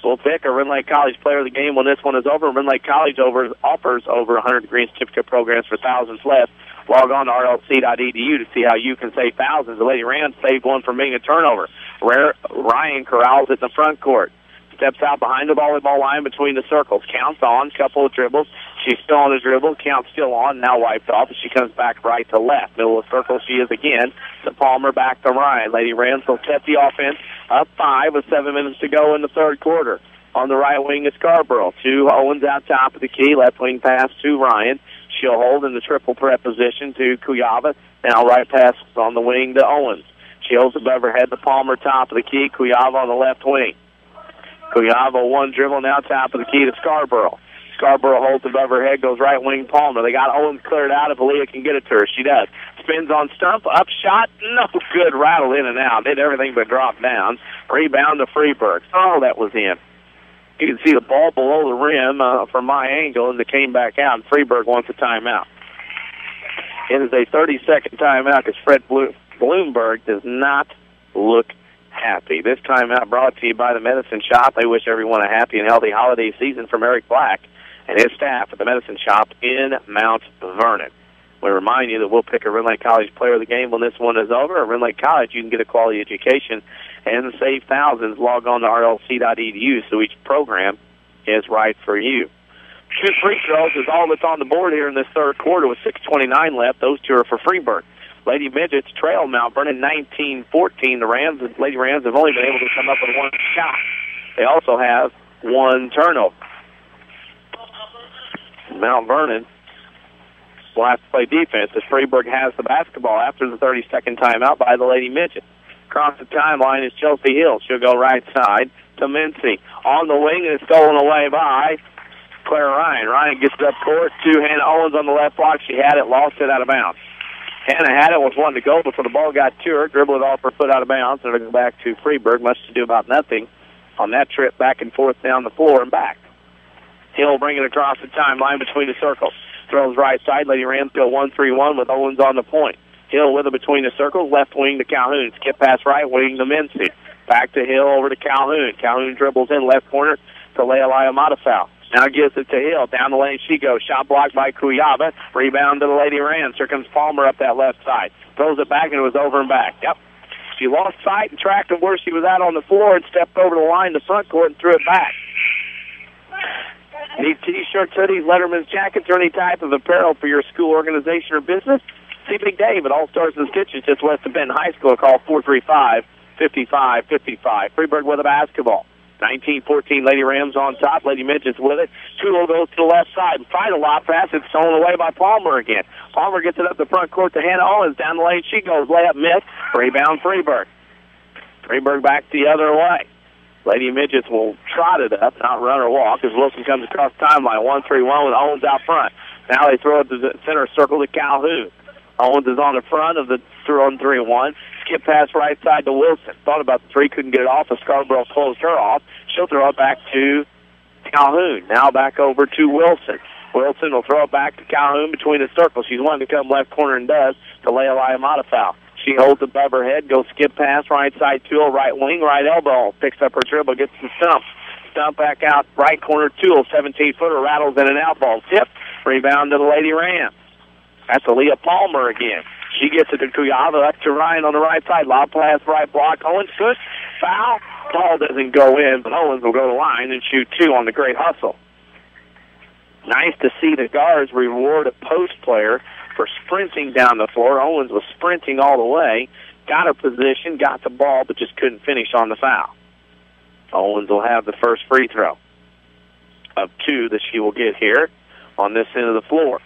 We'll pick a Rend Lake College player of the game when this one is over. Rend Lake College offers over 100 degree certificate programs for thousands less. Log on to rlc.edu to see how you can save thousands. The Lady Rams saved one from being a turnover. Ryan corrals it in the front court. Steps out behind the volleyball line between the circles. Counts on, couple of dribbles. She's still on the dribble. Count still on, now wiped off. She comes back right to left. Middle of the circle she is again. To Palmer, back to Ryan. Lady Rams will set the offense up 5 with 7 minutes to go in the third quarter. On the right wing is Scarborough. 2 Owens out top of the key. Left wing pass to Ryan. She'll hold in the triple threat position to Kuyava. Now right pass on the wing to Owens. She holds above her head to Palmer, top of the key. Kuyava on the left wing. Kuyava one dribble, now top of the key to Scarborough. Scarborough holds above her head, goes right wing Palmer. They got Owens cleared out if Aaliyah can get it to her. She does. Spins on stump, up shot, no good, rattled in and out. Did everything but drop down. Rebound to Freeburg. Oh, that was in. You can see the ball below the rim from my angle as it came back out, and Freeburg wants a timeout. It is a 30-second timeout because Fred Bloomberg does not look happy. This timeout brought to you by the Medicine Shop. They wish everyone a happy and healthy holiday season from Eric Black and his staff at the Medicine Shop in Mount Vernon. We remind you that we'll pick a Ren Lake College player of the game when this one is over. At Ren Lake College, you can get a quality education and save thousands. Log on to rlc.edu so each program is right for you. 2 free throws is all that's on the board here in this third quarter with 6:29 left. Those two are for Freeburg. Lady Midgets trail Mount Vernon 19-14. The Lady Rams have only been able to come up with one shot. They also have one turnover. Mount Vernon will have to play defense as Freeburg has the basketball after the 30-second timeout by the Lady Midgets. Across the timeline is Chelsea Hill. She'll go right side to Mincy. On the wing and stolen away by Claire Ryan. Ryan gets it up court to Hannah Owens on the left block. She had it, lost it out of bounds. Hannah had it, was wanting to go before the ball got to her, dribbled it off her foot out of bounds, and it'll go back to Freeburg. Much to do about nothing on that trip back and forth down the floor and back. Hill bringing it across the timeline between the circles. Throws right side. Lady Rams go 1-3-1 with Owens on the point. Hill with it between the circles. Left wing to Calhoun. Skip pass right wing to Mincy. Back to Hill over to Calhoun. Calhoun dribbles in left corner to Leilai Amatafau. Now gives it to Hill. Down the lane she goes. Shot blocked by Kuyaba. Rebound to the Lady Rams. Here comes Palmer up that left side. Throws it back, and it was over and back. Yep. She lost sight and tracked of where she was at on the floor and stepped over the line to front court and threw it back. Need T-shirts, hoodies, Letterman's jackets, or any type of apparel for your school, organization, or business? See Big Dave at All Stars and Stitches just west of Benton High School. Call 435-5555. Freeburg with a basketball. 19-14, Lady Rams on top. Lady Midgets with it. Tulo goes to the left side. Fight a lot pass. It's stolen away by Palmer again. Palmer gets it up the front court to Hannah Owens. Down the lane she goes. Layup miss. Rebound Freeburg. Freeburg back the other way. Lady Midgets will trot it up, not run or walk, as Wilson comes across the timeline. 1-3-1 with Owens out front. Now they throw it to the center circle to Calhoun. Owens is on the front of the 3-on-3-1. Skip pass right side to Wilson. Thought about the three, couldn't get it off, but Scarborough closed her off. She'll throw it back to Calhoun. Now back over to Wilson. Wilson will throw it back to Calhoun between the circles. She's wanting to come left corner and does to Leilai Amatafau. She holds above her head, goes skip pass, right side Tool, right wing, right elbow. Picks up her dribble, gets the stump. Stump back out, right corner Tool, 17-footer, rattles in an out ball. Tip, rebound to the Lady Rams. That's Aaliyah Palmer again. She gets it to Kuyava, up to Ryan on the right side. Lob pass, right block. Owens, good. Foul. Ball doesn't go in, but Owens will go to the line and shoot two on the great hustle. Nice to see the guards reward a post player for sprinting down the floor. Owens was sprinting all the way, got her position, got the ball, but just couldn't finish on the foul. Owens will have the first free throw of two that she will get here on this end of the floor.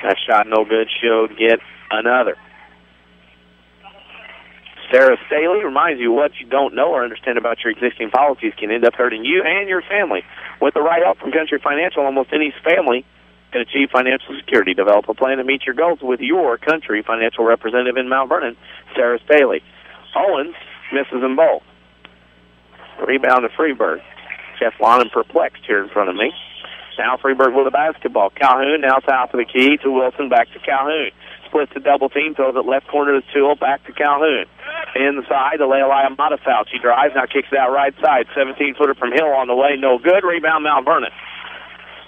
That shot no good. She'll get another. Sarah Staley reminds you what you don't know or understand about your existing policies can end up hurting you and your family. With the right help from Country Financial, almost any family can achieve financial security. Develop a plan to meet your goals with your Country Financial representative in Mount Vernon, Sarah Staley. Owens misses them both. Rebound to Freeburg. Jeff Lonnon perplexed here in front of me. Now Freeburg with the basketball. Calhoun now south of the key to Wilson, back to Calhoun. Splits the double team, throws it left corner to Tool, back to Calhoun. Inside to Leilai Amatafau. She drives, now kicks it out right side. 17-footer from Hill on the way, no good. Rebound Mount Vernon.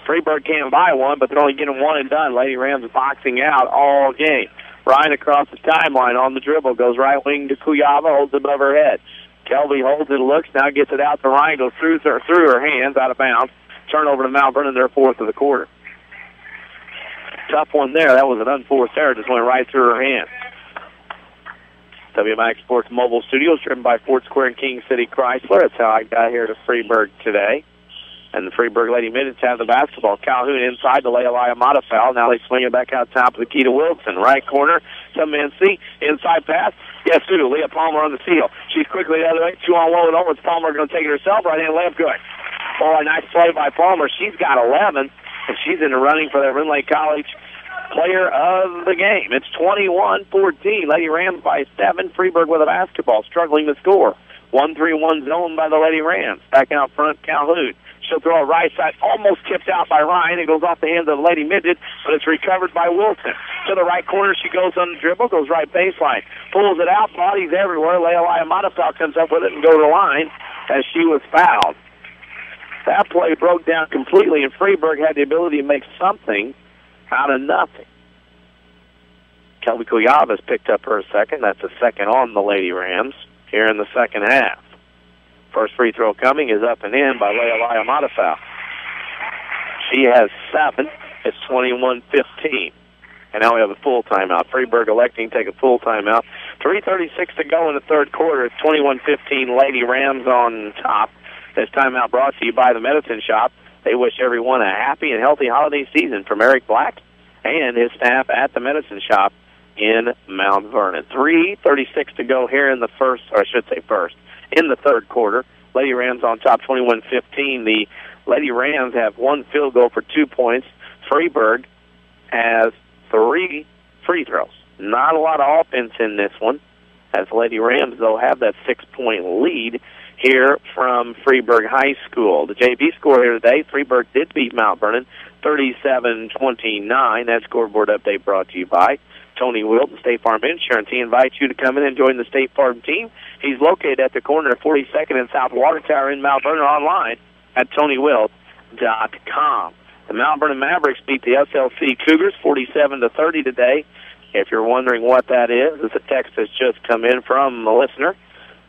Freeburg can't buy one, but they're only getting one and done. Lady Rams boxing out all game. Ryan across the timeline on the dribble, goes right wing to Kuyava, holds it above her head. Kelby holds it, looks, now gets it out to Ryan, goes through her hands, out of bounds. Turnover to Mount Vernon, their fourth of the quarter. Tough one there. That was an unforced error. Just went right through her hand. WMIX Sports Mobile Studios, driven by Ford Square and King City Chrysler. That's how I got here to Freeburg today. And the Freeburg Lady Midgets have the basketball. Calhoun inside to Leilai Amatafau. Now they swing it back out top of the key to Wilson. Right corner to Mincy. Inside pass. Yes, Sue. Leah Palmer on the seal. She's quickly the other way. 2-on-1 with Owens. Palmer going to take it herself. Right hand layup good. Oh, a nice play by Palmer. She's got 11, and she's in the running for the Rend Lake College player of the game. It's 21-14. Lady Rams by 7. Freeburg with a basketball, struggling to score. 1-3-1 zone by the Lady Rams. Back out front, Calhoun. She'll throw a right side, almost tipped out by Ryan. It goes off the hands of the Lady Midgets, but it's recovered by Wilson. To the right corner, she goes on the dribble, goes right baseline. Pulls it out, bodies everywhere. Leila Matafal comes up with it and goes to the line as she was fouled. That play broke down completely, and Freeburg had the ability to make something out of nothing. Kelby Kuyavas picked up her second. That's a second on the Lady Rams here in the second half. First free throw coming is up and in by Leila Matafal. She has 7. It's 21-15. And now we have a full timeout. Freeburg electing to take a full timeout. 3:36 to go in the third quarter. It's 21-15. Lady Rams on top. This timeout brought to you by the Medicine Shop. They wish everyone a happy and healthy holiday season from Eric Black and his staff at the Medicine Shop in Mount Vernon. 3:36 to go here in the first, or I should say first, in the third quarter. Lady Rams on top, 21-15. The Lady Rams have one field goal for 2 points. Freeburg has 3 free throws. Not a lot of offense in this one, as Lady Rams, though, have that 6-point lead here from Freeburg High School. The JV score here today, Freeburg did beat Mount Vernon 37-29. That scoreboard update brought to you by Tony Wilton, State Farm Insurance. He invites you to come in and join the State Farm team. He's located at the corner of 42nd and South Water Tower in Mount Vernon, online at TonyWilt.com. The Mount Vernon Mavericks beat the SLC Cougars 47-30 today. If you're wondering what that is, it's a text that's just come in from a listener.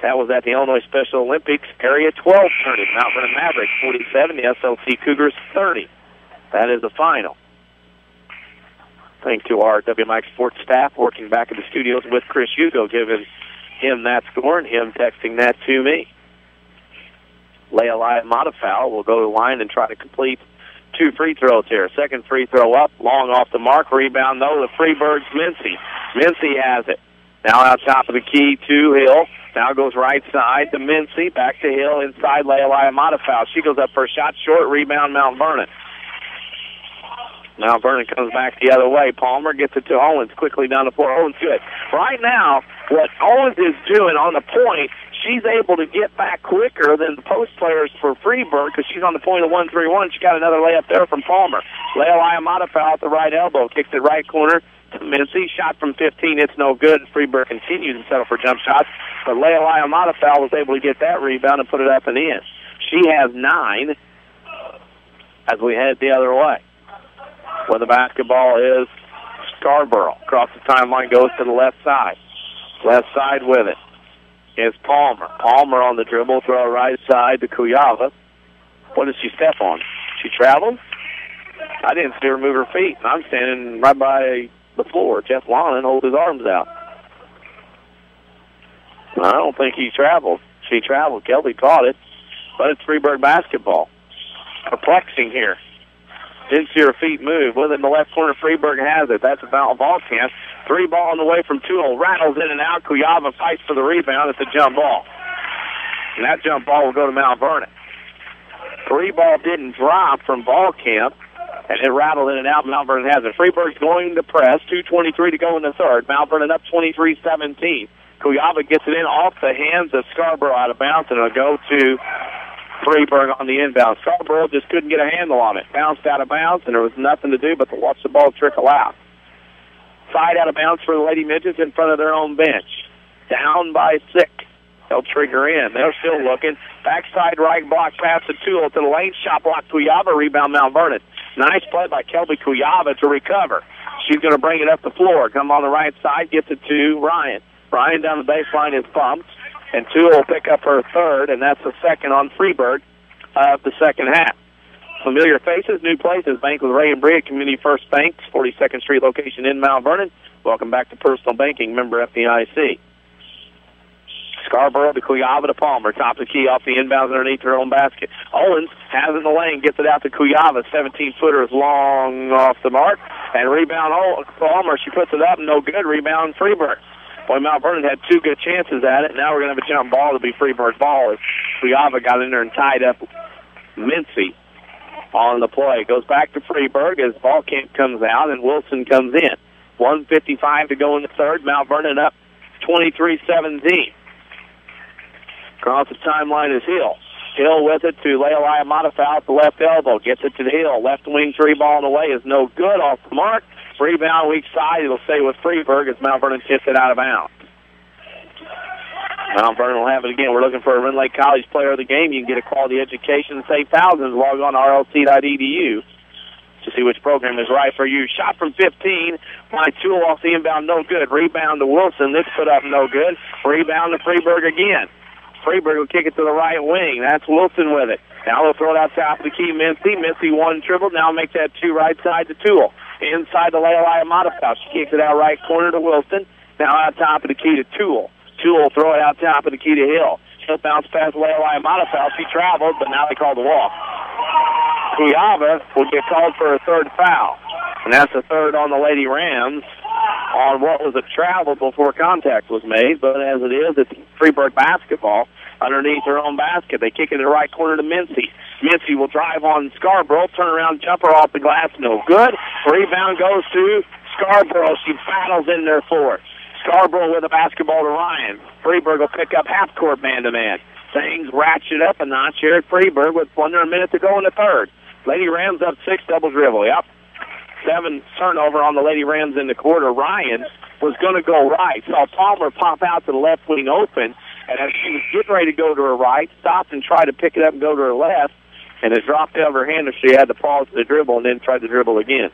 That was at the Illinois Special Olympics Area 12 tournament. Mount Vernon Mavericks 47, the SLC Cougars 30. That is the final. Thanks to our WMIX sports staff working back at the studios with Chris Hugo, giving him that score and him texting that to me. Leila Matafal will go to the line and try to complete 2 free throws here. Second free throw up, long off the mark. Rebound, though, to Freeburg's Mincy. Mincy has it. Now out top of the key to Hill. Now goes right side to Mincy. Back to Hill inside Leila Matafal. She goes up for a shot short. Rebound, Mount Vernon. Mount Vernon comes back the other way. Palmer gets it to Owens. Quickly down the floor. Owens good. Right now, what Owens is doing on the point, she's able to get back quicker than the post players for Freeburg because she's on the point of 1-3-1. She got another layup there from Palmer. Leila Matafal at the right elbow. Kicks it right corner to Mincy. Shot from 15. It's no good. Freeburg continues to settle for jump shots. But Leila Matafal was able to get that rebound and put it up and in. She has 9 as we head the other way. Where the basketball is Scarborough. Across the timeline, goes to the left side. Left side with it is Palmer. Palmer on the dribble, throw right side to Kuyava. What did she step on? She traveled? I didn't see her move her feet. I'm standing right by the floor. Jeff Lonnan holds his arms out. I don't think he traveled. She traveled. Kelby caught it, but it's Freeburg basketball. Perplexing here. Didn't see her feet move. With it in the left corner, Freeburg has it. That's about Volkamp. 3 ball on the way from Toole. Rattles in and out. Kuyava fights for the rebound. It's a jump ball. And that jump ball will go to Mount Vernon. 3 ball didn't drop from Volkamp, and it rattled in and out. Mount Vernon has it. Freeburg's going to press. 2:23 to go in the third. Mount Vernon up 23-17. Kuyava gets it in off the hands of Scarborough out of bounds, and it'll go to Freeburg on the inbound. Scarborough just couldn't get a handle on it. Bounced out of bounds, and there was nothing to do but to watch the ball trickle out. Side out of bounds for the Lady Midgets in front of their own bench. Down by 6. They'll trigger in. They're still looking. Backside right block pass to Toole to the lane. Shot block Kuyava. Rebound Mount Vernon. Nice play by Kelby Kuyava to recover. She's going to bring it up the floor. Come on the right side. Gets it to Ryan. Ryan down the baseline is bumped. And Toole will pick up her third, and that's the second on Freeburg of the second half. Familiar faces, new places. Bank with Ray and Bree at Community First Bank, 42nd Street location in Mount Vernon. Welcome back to Personal Banking, member FDIC. Scarborough to Kuyava to Palmer. Top of the key off the inbounds underneath her own basket. Owens has it in the lane, gets it out to Kuyava. 17-footer is long off the mark. And rebound Palmer. She puts it up, no good. Rebound Freeburg. Boy, Mount Vernon had 2 good chances at it. Now we're going to have a jump ball to be Freeburg's ball as Kuyava got in there and tied up Mincy on the play. Goes back to Freeburg as Ballkamp comes out and Wilson comes in. 1:55 to go in the third. Mount Vernon up 23-17. Across the timeline is Hill. Hill with it to Leilai Matafow at the left elbow. Gets it to the Hill. Left wing three ball on the way is no good. Off the mark. Rebound weak side. It'll stay with Freeburg as Mount Vernon tips it out of bounds. Mount Vernon will have it again. We're looking for a Rend Lake College player of the game. You can get a quality education and save thousands. Log on to rlc.edu to see which program is right for you. Shot from 15 by Toole off the inbound, no good. Rebound to Wilson. This put up no good. Rebound to Freeburg again. Freeburg will kick it to the right wing. That's Wilson with it. Now they'll throw it out top of the key. Mincy one dribble. Now make that two right side to Toole. Inside to Leilai Matafow. She kicks it out right corner to Wilson. Now out top of the key to Toole. Toole will throw it out top of the key to Hill. He'll bounce past Leilai Matafow. She traveled, but now they call the walk. Cuyava will get called for a third foul. And that's the third on the Lady Rams on what was a travel before contact was made. But as it is, it's Freeburg basketball underneath their own basket. They kick it in the right corner to Mincy. Mincy will drive on Scarborough. Turnaround jumper off the glass. No good. Rebound goes to Scarborough. She battles in there for it. Scarborough with a basketball to Ryan. Freeburg will pick up half-court man-to-man. Things ratchet up a notch here at Freeburg with under a minute to go in the third. Lady Rams up 6, double dribble. Yep. 7 turnover on the Lady Rams in the quarter. Ryan was going to go right. Saw Palmer pop out to the left wing open, and as she was getting ready to go to her right, stopped and tried to pick it up and go to her left, and it dropped out of her hand, and she had to pause the dribble and then tried to dribble again.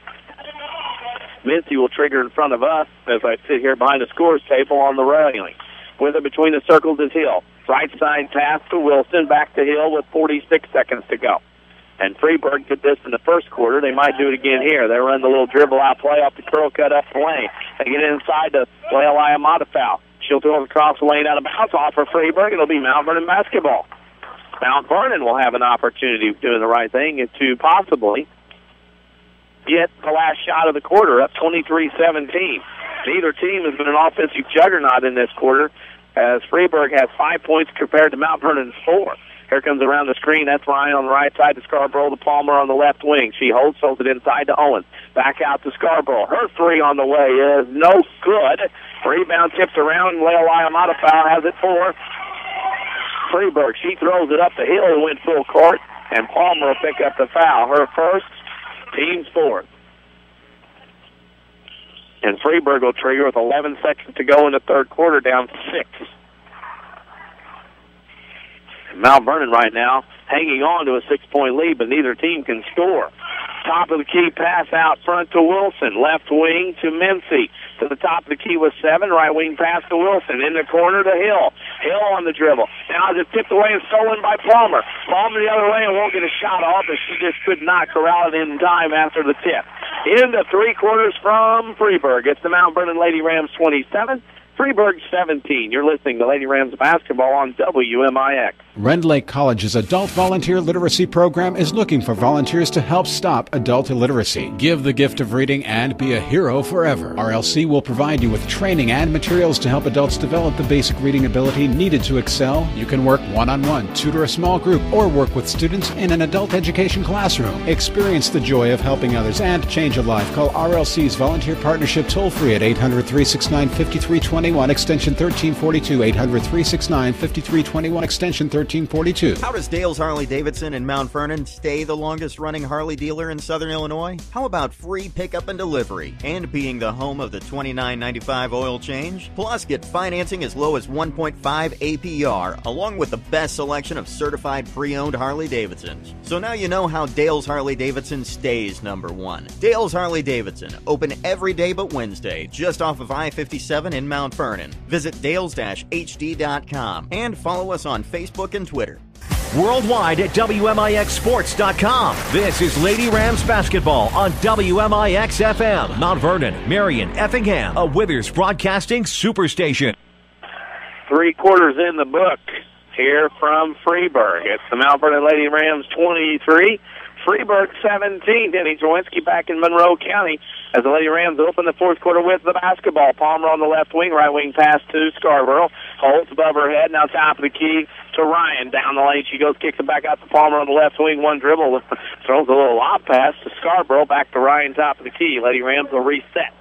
Mincy will trigger in front of us as I sit here behind the scores table on the railing. With it between the circles is Hill. Right side pass to Wilson, back to Hill with 46 seconds to go. And Freeburg did this in the first quarter. They might do it again here. They run the little dribble out play off the curl cut up the lane. They get inside to Leilai Matafow. She'll throw it across the lane out of bounds off for Freeburg. It'll be Mount Vernon basketball. Mount Vernon will have an opportunity of doing the right thing and to possibly get the last shot of the quarter, up 23-17. Neither team has been an offensive juggernaut in this quarter, as Freeburg has 5 points compared to Mount Vernon's 4. Here comes around the screen. That's Ryan on the right side to Scarborough to Palmer on the left wing. She holds it inside to Owens. Back out to Scarborough. Her three on the way is no good. Rebound tips around. Leilai Matafow has it for Freeburg. She throws it up the hill and went full court, and Palmer will pick up the foul. Her first, team's fourth. And Freeburg will trigger with 11 seconds to go in the third quarter, down 6. Mount Vernon right now hanging on to a 6-point lead, but neither team can score. Top of the key pass out front to Wilson. Left wing to Mincy. To the top of the key was 7. Right wing pass to Wilson. In the corner to Hill. Hill on the dribble. Now it's tipped away and stolen by Palmer. Palmer the other way and won't get a shot off, but she just could not corral it in time after the tip. In the 3 quarters from Freeburg. It's the Mount Vernon Lady Rams 27. Freeburg 17. You're listening to Lady Rams basketball on WMIX. Rend Lake College's Adult Volunteer Literacy Program is looking for volunteers to help stop adult illiteracy. Give the gift of reading and be a hero forever. RLC will provide you with training and materials to help adults develop the basic reading ability needed to excel. You can work one-on-one, tutor a small group, or work with students in an adult education classroom. Experience the joy of helping others and change a life. Call RLC's Volunteer Partnership toll-free at 800-369-5321, extension 1342, 800-369-5321, extension 1342. How does Dale's Harley-Davidson in Mount Vernon stay the longest-running Harley dealer in Southern Illinois? How about free pickup and delivery and being the home of the $29.95 oil change? Plus, get financing as low as 1.5 APR, along with the best selection of certified pre-owned Harley-Davidsons. So now you know how Dale's Harley-Davidson stays number one. Dale's Harley-Davidson, open every day but Wednesday, just off of I-57 in Mount Vernon. Visit dales-hd.com and follow us on Facebook and Twitter. Worldwide at WMIXSports.com. This is Lady Rams basketball on WMIX FM. Mount Vernon, Marion, Effingham, a Withers Broadcasting superstation. 3 quarters in the book here from Freeburg. It's the Mount Vernon Lady Rams 23, Freeburg 17. Denny Czerwinski back in Monroe County as the Lady Rams open the fourth quarter with the basketball. Palmer on the left wing, right wing pass to Scarborough. Holds above her head, now top of the key to Ryan. Down the lane she goes, kicks it back out to Palmer on the left wing. One dribble, throws a little lob pass to Scarborough. Back to Ryan, top of the key. Lady Rams will reset.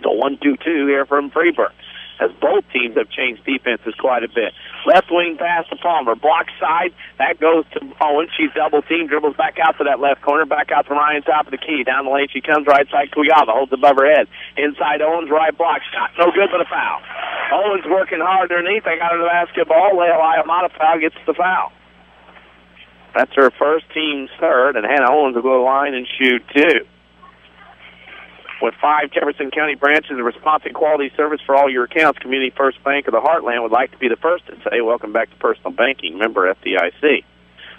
So 1-2-2 here from Freeburg, as both teams have changed defenses quite a bit. Left wing pass to Palmer. Block side. That goes to Owen. She's double team. Dribbles back out to that left corner. Back out to Ryan, top of the key. Down the lane she comes. Right side, Kuyava. Holds above her head. Inside Owens. Right block. Shot no good, but a foul. Owens working hard underneath. They got her the basketball. Leah Iamata gets the foul. That's her first, team's third. And Hannah Owens will go to the line and shoot two. With 5 Jefferson County branches and responsive quality service for all your accounts, Community First Bank of the Heartland would like to be the first to say, welcome back to Personal Banking, member FDIC.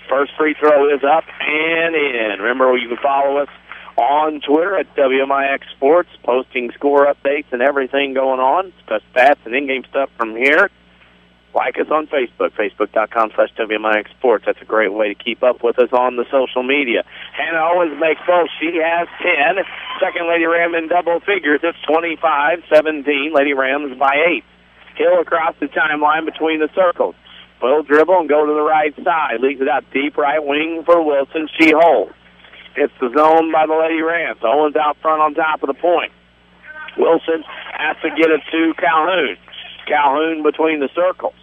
First free throw is up and in. Remember, you can follow us on Twitter at WMIX Sports, posting score updates and everything going on, stats and in-game stuff from here. Like us on Facebook, facebook.com/WMIX Sports. That's a great way to keep up with us on the social media. Hannah Owens makes both. She has 10. Second Lady Ram in double figures. It's 25-17. Lady Rams by 8. Hill across the timeline between the circles. Will dribble and go to the right side. Leaves it out deep right wing for Wilson. She holds. It's the zone by the Lady Rams. Owens out front on top of the point. Wilson has to get it to Calhoun. Calhoun between the circles.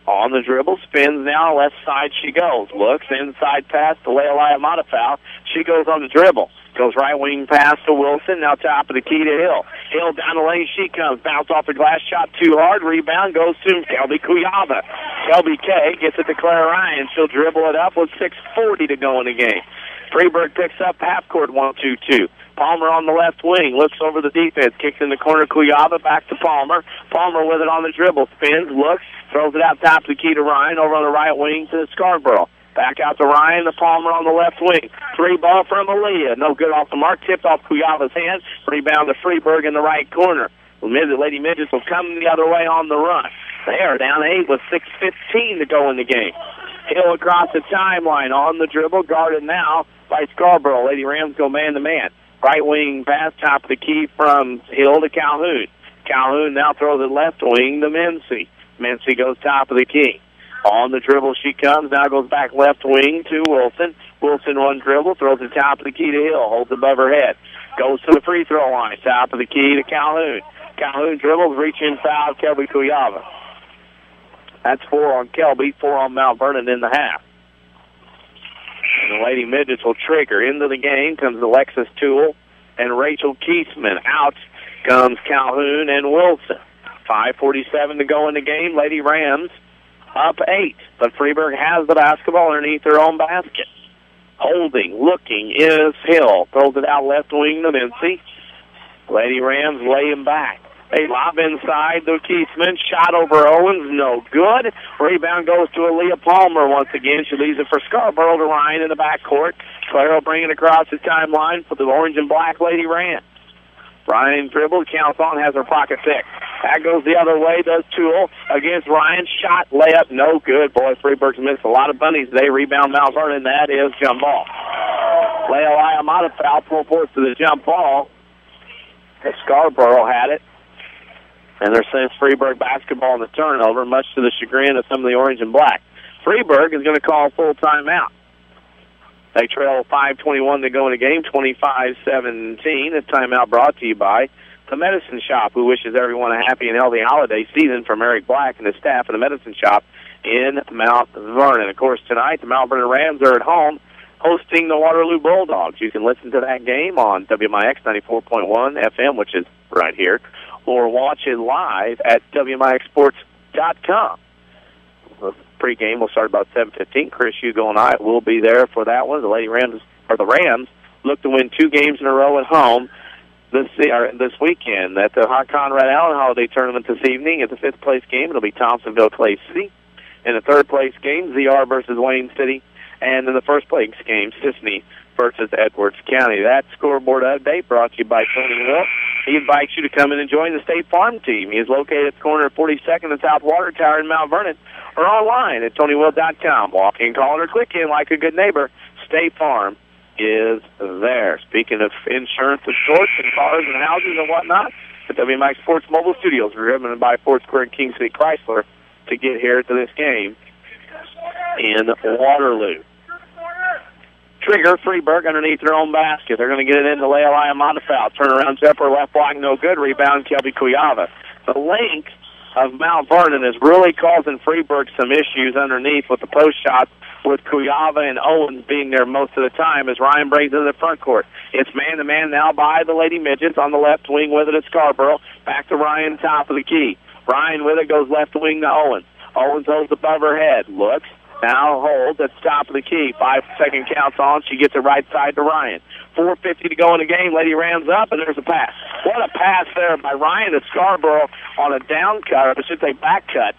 On the dribble, spins now, left side she goes. Looks, inside pass to Leah Iamata foul. She goes on the dribble. Goes right wing pass to Wilson, now top of the key to Hill. Hill down the lane she comes. Bounce off the glass, shot too hard. Rebound goes to Kelby Kuyava. Kelby K gets it to Claire Ryan. She'll dribble it up with 6:40 to go in the game. Freeburg picks up half court 1-2-2. Palmer on the left wing, looks over the defense, kicks in the corner, Kuyava back to Palmer. Palmer with it on the dribble, spins, looks, throws it out top of the key to Ryan, over on the right wing to Scarborough. Back out to Ryan, the Palmer on the left wing. 3 ball from Aaliyah, no good off the mark, tipped off Kuyava's hand, rebound to Freeburg in the right corner. Lady Midgets will come the other way on the run. They are down 8 with 6:15 to go in the game. Hill across the timeline on the dribble, guarded now by Scarborough. Lady Rams go man-to-man. Right wing pass, top of the key from Hill to Calhoun. Calhoun now throws it left wing to Mincy. Mincy goes top of the key. On the dribble she comes, now goes back left wing to Wilson. Wilson one dribble, throws it top of the key to Hill, holds above her head. Goes to the free throw line, top of the key to Calhoun. Calhoun dribbles, reaching foul, Kelby Kuyava. That's 4 on Kelby, 4 on Mount Vernon in the half. And the Lady Midgets will trigger. Into the game comes Alexis Toole and Rachel Kiesman. Out comes Calhoun and Wilson. 5:47 to go in the game. Lady Rams up 8. But Freeburg has the basketball underneath their own basket. Holding, looking is Hill. Throws it out left wing to Mincy. Lady Rams lay him back. They lob inside to Kiesman. Shot over Owens. No good. Rebound goes to Aaliyah Palmer once again. She leaves it for Scarborough to Ryan in the backcourt. Claire will bring it across the timeline for the orange and black Lady Rams. Ryan dribbles, counts on, has her pocket picked. That goes the other way, does Toole against Ryan. Shot, layup, no good. Boy, Freeburg's missed a lot of bunnies today. Rebound, Mount Vernon, that is jump ball. Leah Iamata foul, full force to the jump ball. Scarborough had it. And they're saying Freeburg basketball in the turnover, much to the chagrin of some of the orange and black. Freeburg is going to call full timeout. They trail 5:21 to go in the game, 25-17. A timeout brought to you by the Medicine Shop, who wishes everyone a happy and healthy holiday season, from Eric Black and the staff of the Medicine Shop in Mount Vernon. Of course, tonight the Mount Vernon Rams are at home hosting the Waterloo Bulldogs. You can listen to that game on WMIX 94.1 FM, which is right here, or watch it live at WMIXsports.com. The pregame will start about 7:15. Chris, Hugo, and I will be there for that one. The Rams look to win 2 games in a row at home this weekend. At the Conrad Allen Holiday Tournament this evening, at the 5th place game, it'll be Thompsonville Clay City. In the 3rd place game, ZR versus Wayne City. And in the 1st place game, Sisney versus Edwards County. That scoreboard update brought to you by Tony Will. He invites you to come in and join the State Farm team. He is located at the corner of 42nd and South Water Tower in Mount Vernon, or online at TonyWill.com. Walk in, call in, or click in like a good neighbor. State Farm is there. Speaking of insurance of sorts and cars and houses and whatnot, the WMIX Sports Mobile Studios are driven by Ford Square and King City Chrysler to get here to this game in Waterloo. Trigger, Freeburg underneath their own basket. They're going to get it into Leila Amanda foul. Turnaround jumper, left block, no good. Rebound, Kelby Kuyava. The length of Mount Vernon is really causing Freeburg some issues underneath with the post shots, with Kuyava and Owens being there most of the time as Ryan brings it to the front court. It's man-to-man now by the Lady Midgets on the left wing with it at Scarborough. Back to Ryan, top of the key. Ryan with it goes left wing to Owens. Owens holds above her head. Looks. Now holds at the top of the key. 5-second counts on. She gets it right side to Ryan. 4:50 to go in the game. Lady Rams up, and there's a pass. What a pass there by Ryan to Scarborough on a down cut, or I should say back cut,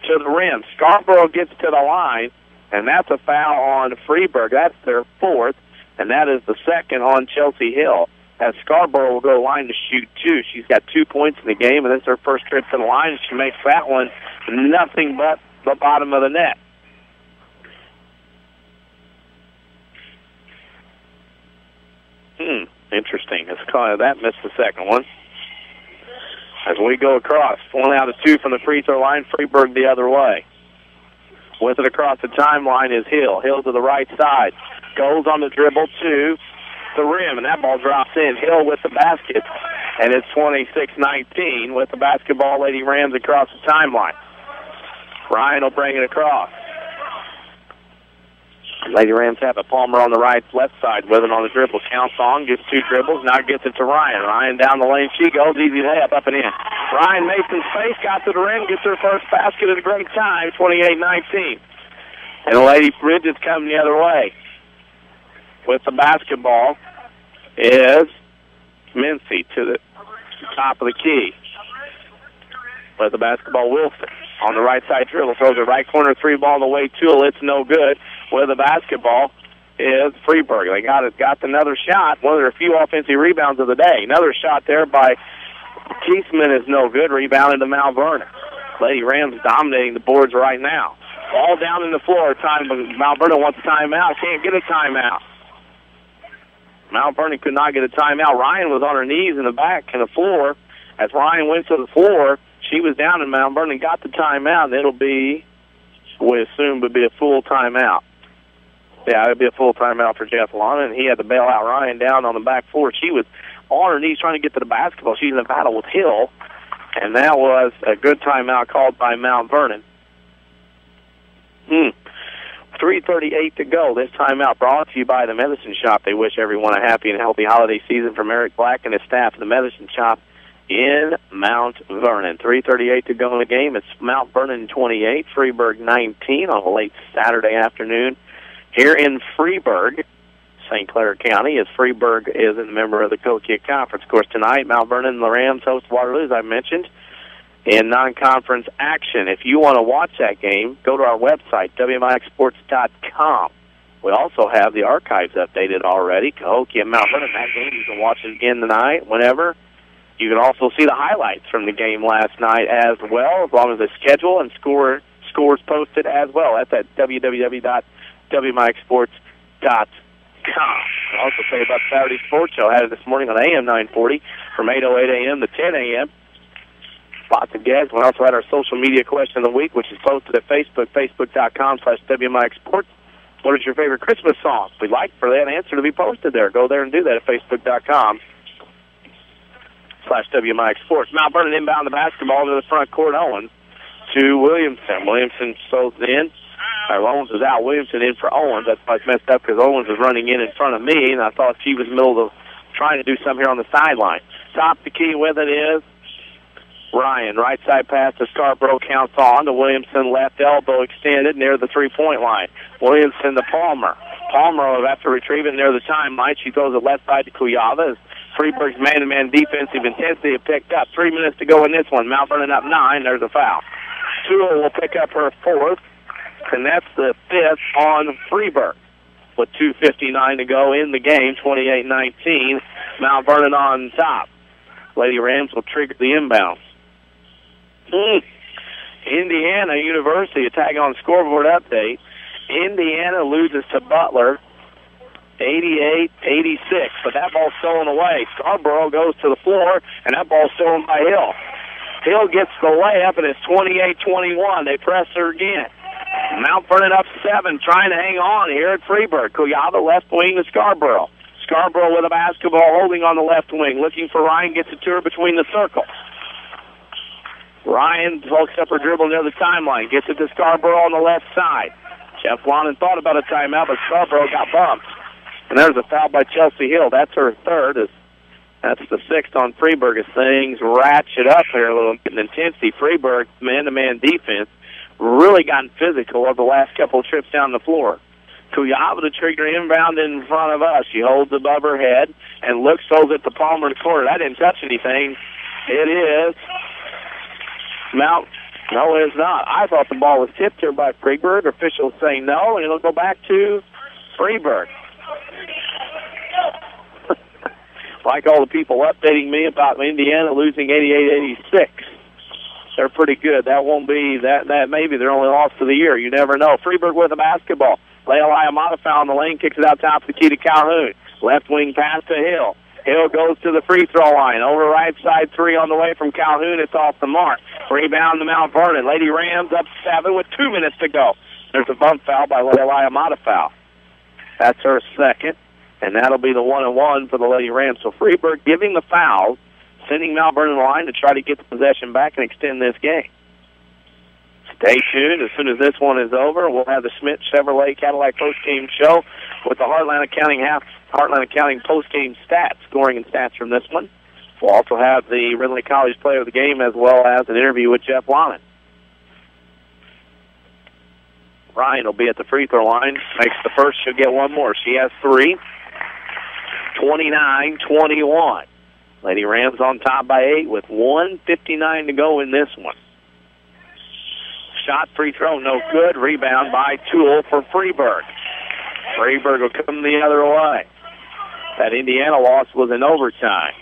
to the rim. Scarborough gets to the line, and that's a foul on Freeburg. That's their fourth, and that is the second on Chelsea Hill. As Scarborough will go line to shoot two. She's got 2 points in the game, and this is her first trip to the line, and she makes that one nothing but the bottom of the net. Interesting. That missed the second one. As we go across, 1 out of 2 from the free throw line, Freeburg the other way. With it across the timeline is Hill. Hill to the right side. Goes on the dribble to the rim, and that ball drops in. Hill with the basket, and it's 26-19 with the basketball. Lady Rams across the timeline. Ryan will bring it across. Lady Rams have a Palmer on the left side with it on the dribble. Counts on, gets 2 dribbles, now gets it to Ryan. Ryan down the lane, she goes, easy layup up and in. Ryan Mason's face, got to the rim, gets her first basket at a great time, 28-19. And the Lady Midgets come the other way. With the basketball is Mincy to the top of the key. With the basketball, Wilson on the right side dribble, throws a right corner 3 ball the way to it. It's no good. With the basketball is Freeburg. They got another shot, one of their few offensive rebounds of the day. Another shot there by Keisman is no good, rebounded to Mount Vernon. Lady Rams dominating the boards right now. Ball down in the floor. Mount Vernon wants a timeout. Can't get a timeout. Mount Vernon could not get a timeout. Ryan was on her knees in the back and the floor. As Ryan went to the floor, she was down, and Mount Vernon got the timeout. And it'll be, we assume, would be a full timeout. Yeah, it would be a full timeout for Jeff Lana, and he had to bail out Ryan down on the back floor. She was on her knees trying to get to the basketball. She's in a battle with Hill, and that was a good timeout called by Mount Vernon. 3:38 to go. This timeout brought to you by the Medicine Shop. They wish everyone a happy and healthy holiday season from Eric Black and his staff at the Medicine Shop in Mount Vernon. 3:38 to go in the game. It's Mount Vernon 28, Freeburg 19 on a late Saturday afternoon here in Freeburg, St. Clair County, as Freeburg is a member of the Coquille Conference. Of course, tonight, Mount Vernon and the Rams host Waterloo, as I mentioned, in non-conference action. If you want to watch that game, go to our website, WMIXsports.com. We also have the archives updated already. Cahokia and Mount Vernon, that game, you can watch it again tonight, whenever. You can also see the highlights from the game last night as well, as long as the schedule and scores posted as well. That's at www.WMIXsports.com. I'll also tell you about Saturday Sports Show. I had it this morning on AM 940 from 8:08 a.m. to 10 a.m. Lots of guests. We also had our social media question of the week, which is posted at Facebook, facebook.com/WMIXsports. What is your favorite Christmas song? We'd like for that answer to be posted there. Go there and do that at facebook.com/WMIXsports. Mount Vernon inbound the basketball to the front court. Owens to Williamson. Williamson throws it in. Owens is out. Williamson in for Owens. That's why it's messed up, because Owens was running in front of me, and I thought she was in the middle of trying to do something here on the sideline. Top the key with it is Ryan. Right side pass to Scarborough, counts on to Williamson, left elbow extended near the three-point line. Williamson to Palmer. Palmer will have to retrieve it near the timeline. She throws it left side to Kuyava as Freeburg's man-to-man defensive intensity picked up. 3 minutes to go in this one. Mount Vernon up 9. There's a foul. Sewell will pick up her fourth, and that's the fifth on Freeburg. With 2:59 to go in the game, 28-19. Mount Vernon on top. Lady Rams will trigger the inbound. Indiana University, a tag on scoreboard update. Indiana loses to Butler 88-86, but that ball's stolen away. Scarborough goes to the floor, and that ball's stolen by Hill. Hill gets the layup, and it's 28-21. They press her again. Mount Vernon up 7, trying to hang on here at Freeburg. Kuyava left wing to Scarborough. Scarborough with a basketball holding on the left wing, looking for Ryan, gets it to her between the circles. Ryan pokes up her dribble near the timeline, gets it to Scarborough on the left side. Jeff Lonan thought about a timeout, but Scarborough got bumped. And there's a foul by Chelsea Hill. That's her third. That's the sixth on Freeburg as things ratchet up here a little bit in intensity. Freeburg, man-to-man defense, really gotten physical over the last couple of trips down the floor. Kuyava to trigger inbound in front of us. She holds above her head and looks over at the Palmer in the corner. That didn't touch anything. It is Mount. No, it is not. I thought the ball was tipped here by Freeburg. Officials saying no, and it'll go back to Freeburg. Like all the people updating me about Indiana losing 88-86. They're pretty good. That won't be that maybe their only loss of the year. You never know. Freeburg with a basketball. Leah Amata foul in the lane, kicks it out top of the key to Calhoun. Left wing pass to Hill. Hill goes to the free throw line. Over right side three on the way from Calhoun. It's off the mark. Rebound to Mount Vernon. Lady Rams up 7 with 2 minutes to go. There's a bump foul by Leah Amata foul. That's her second, and that'll be the 1-and-1 for the Lady Rams. So Freeburg giving the fouls, sending Mount Vernon the line to try to get the possession back and extend this game. Stay tuned. As soon as this one is over, we'll have the Schmidt Chevrolet Cadillac post-game show with the Heartland Accounting post-game stats, scoring and stats from this one. We'll also have the Ridley College player of the game as well as an interview with Jeff Lonan. Ryan will be at the free throw line. Makes the first. She'll get one more. She has 3. 29-21. Lady Rams on top by 8 with 1:59 to go in this one. Shot, free throw, no good. Rebound by Toole for Freeburg. Freeburg will come the other way. That Indiana loss was in overtime.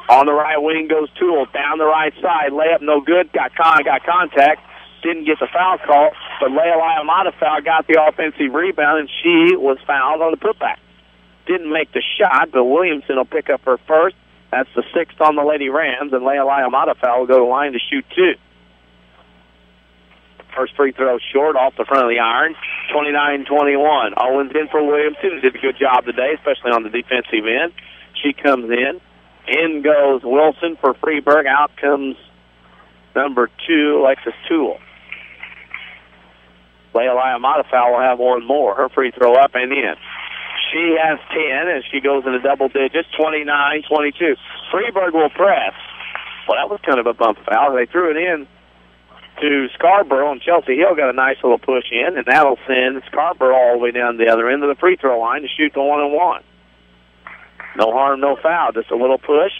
On the right wing goes Toole. Down the right side. Layup, no good. Got contact. Didn't get the foul call, but Leah Amata foul, got the offensive rebound, and she was fouled on the putback. Didn't make the shot, but Williamson will pick up her first. That's the 6th on the Lady Rams, and Leah Amata foul will go to the line to shoot 2. First free throw short off the front of the iron, 29-21. Owens in for Williamson. Did a good job today, especially on the defensive end. She comes in. In goes Wilson for Freeburg. Out comes number 2, Alexis Toole. Leah Amata foul will have one more. Her free throw up and in. She has 10 as she goes into double digits, 29-22. Freeburg will press. Well, that was kind of a bump foul. They threw it in to Scarborough, and Chelsea Hill got a nice little push in, and that'll send Scarborough all the way down the other end of the free throw line to shoot the 1-and-1. No harm, no foul. Just a little push.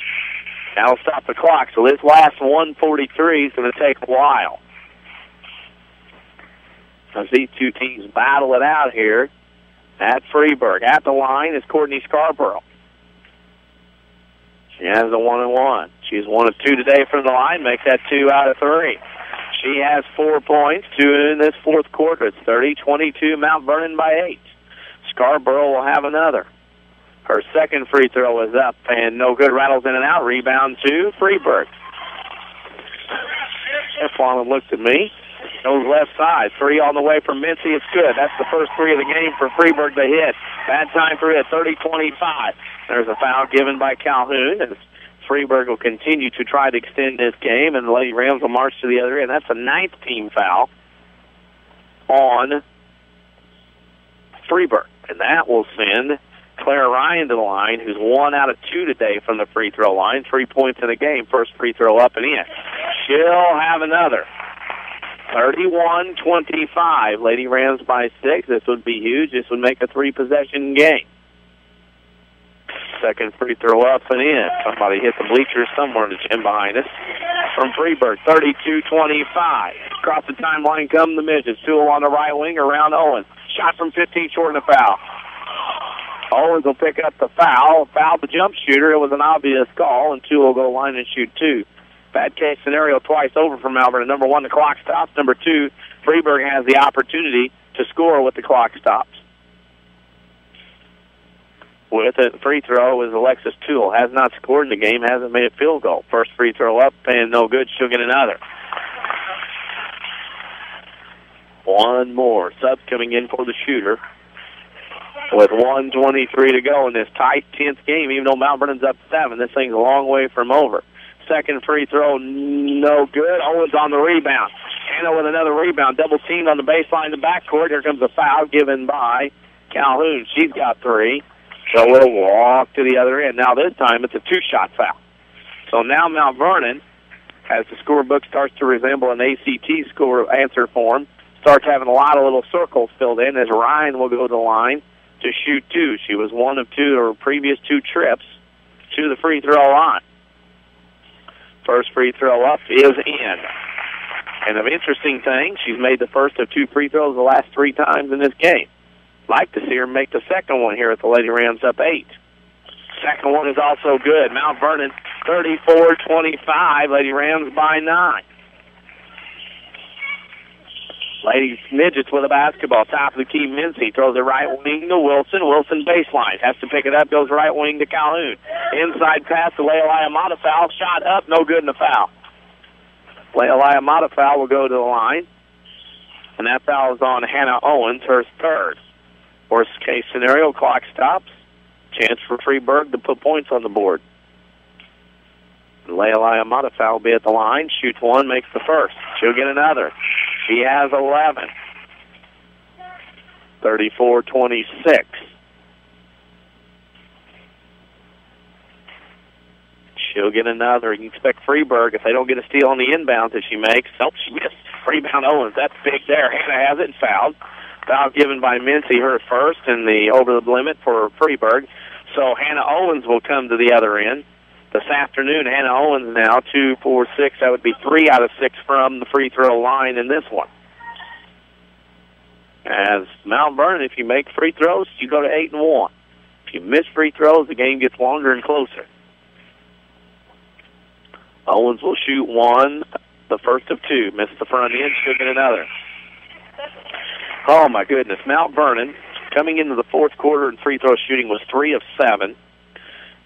That'll stop the clock. So this last 1:43 is going to take a while. As these two teams battle it out here at Freeburg. At the line is Courtney Scarborough. She has the 1-and-1. She's 1 of 2 today from the line. Makes that 2 out of 3. She has 4 points, 2 in this fourth quarter. It's 30-22, Mount Vernon by 8. Scarborough will have another. Her second free throw is up, and no good. Rattles in and out. Rebound to Freeburg. Eflon looks at me. Goes left side. 3 on the way from Mincy. It's good. That's the first 3 of the game for Freeburg to hit. Bad time for it. 30-25. There's a foul given by Calhoun, as Freeburg will continue to try to extend this game, and the Lady Rams will march to the other end. That's a 9th team foul on Freeburg, and that will send Claire Ryan to the line, who's 1 out of 2 today from the free throw line. 3 points in the game. First free throw up and in. She'll have another. 31-25. Lady Rams by 6. This would be huge. This would make a 3-possession game. Second free throw up and in. Somebody hit the bleachers somewhere in the gym behind us. From Freeburg, 32-25. Across the timeline come the Midgets. Toole on the right wing around Owens. Shot from 15 short and a foul. Owens will pick up the foul. Fouled the jump shooter. It was an obvious call, and Toole will go line and shoot 2. Bad case scenario twice over from Malvern. Number 1, the clock stops. Number 2, Freeburg has the opportunity to score with the clock stops. with a free throw is Alexis Toole. Has not scored in the game, hasn't made a field goal. First free throw up and no good. She'll get another. One more. Subs coming in for the shooter with 1:23 to go in this tight 10th game. Even though Mount Vernon's up 7, this thing's a long way from over. Second free throw, no good. Owens on the rebound. Hannah with another rebound. Double teamed on the baseline in the backcourt. Here comes a foul given by Calhoun. She's got 3. So we'll walk to the other end. Now this time it's a 2-shot foul. So now Mount Vernon, as the scorebook starts to resemble an ACT score answer form, starts having a lot of little circles filled in as Ryan will go to the line to shoot 2. She was 1 of 2 her previous 2 trips to the free throw line. First free throw up is in. And an interesting thing, she's made the first of 2 free throws the last 3 times in this game. Like to see her make the second one here at the Lady Rams up 8. Second one is also good. Mount Vernon 34-25. Lady Rams by 9. Lady Midgets with a basketball. Top of the key, Mincy throws it right wing to Wilson. Wilson baseline. Has to pick it up. Goes right wing to Calhoun. Inside pass to Leilai Amata. Foul. Shot up. No good in the foul. Leilai Amata foul will go to the line. And that foul is on Hannah Owens, her 3rd. Worst case scenario, clock stops. Chance for Freeburg to put points on the board. Leilai Amata foul will be at the line. Shoots 1, makes the first. She'll get another. She has 11. 34-26. She'll get another. You can expect Freeburg, if they don't get a steal on the inbound that she makes. Nope, she missed. Rebound Owens. That's big there. Hannah has it and fouled. Foul given by Mincy, her first, and the over the limit for Freeburg. So Hannah Owens will come to the other end. This afternoon, Hannah Owens now, 2, 4, 6. That would be 3 out of 6 from the free throw line in this one. As Mount Vernon, if you make free throws, you go to 8-1. If you miss free throws, the game gets longer and closer. Owens will shoot 1, the first of 2. Missed the front end, she'll get another. Oh, my goodness. Mount Vernon, coming into the fourth quarter in free throw shooting, was 3 of 7.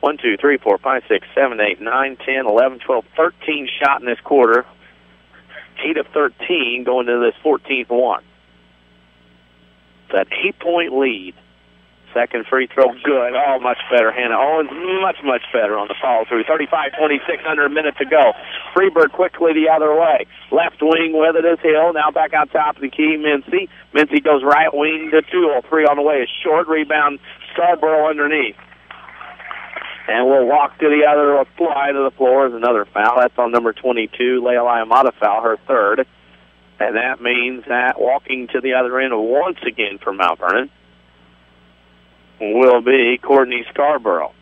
1, 2, 3, 4, 5, 6, 7, 8, 9, 10, 11, 12, 13 shot in this quarter. 8 of 13 going into this 14th one. That 8-point lead. Second free throw, good. Oh, much better. Hannah Owens, much better on the follow-through. 35-26, under a minute to go. Freeburg quickly the other way. Left wing with it is Hill. Now back out top of the key, Mincy. Mincy goes right wing to Toole. 3 on the way. A short rebound, Scarborough underneath. And we'll walk to the other side of the floor. Is another foul. That's on number 22, Leilai Amata foul, her 3rd. And that means that walking to the other end once again for Mount Vernon will be Courtney Scarborough.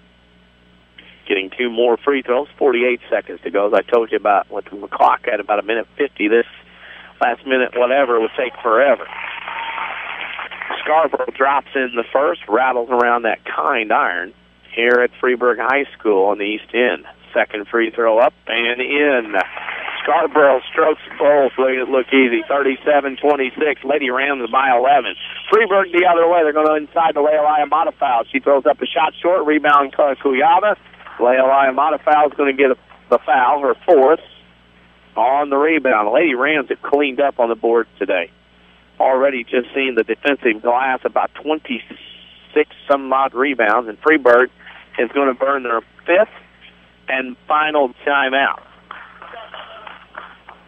Getting 2 more free throws, 48 seconds to go. As I told you about with the clock at about 1:50, this last minute whatever would take forever. Scarborough drops in the first, rattles around that kind iron here at Freeburg High School on the east end. Second free throw up and in. Scarborough strokes both, making it look easy. 37-26. Lady Rams by 11. Freeburg the other way. They're going to inside the Leilai Amata foul. She throws up a shot short. Rebound Kuyava. Leilai Amata foul is going to get the foul, her 4th, on the rebound. Lady Rams have cleaned up on the boards today. Already just seen the defensive glass, about 26-some-odd rebounds, and Freeburg is going to burn their 5th and final timeout.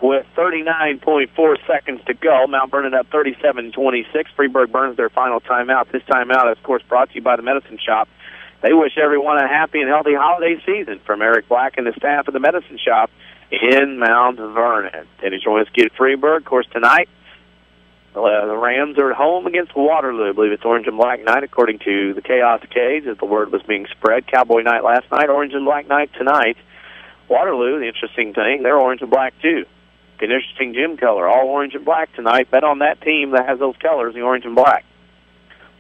With 39.4 seconds to go, Mount Vernon up 37-26. Freeburg burns their final timeout. This timeout, of course, brought to you by the Medicine Shop. They wish everyone a happy and healthy holiday season. From Eric Black and the staff of the Medicine Shop in Mount Vernon. Denny Czerwinski at Freeburg. Of course, tonight, the Rams are at home against Waterloo. I believe it's orange and black night, according to the Chaos Cage, as the word was being spread. Cowboy night last night, orange and black night tonight. Waterloo, the interesting thing, they're orange and black too. An interesting gym color, all orange and black tonight. Bet on that team that has those colors, the orange and black.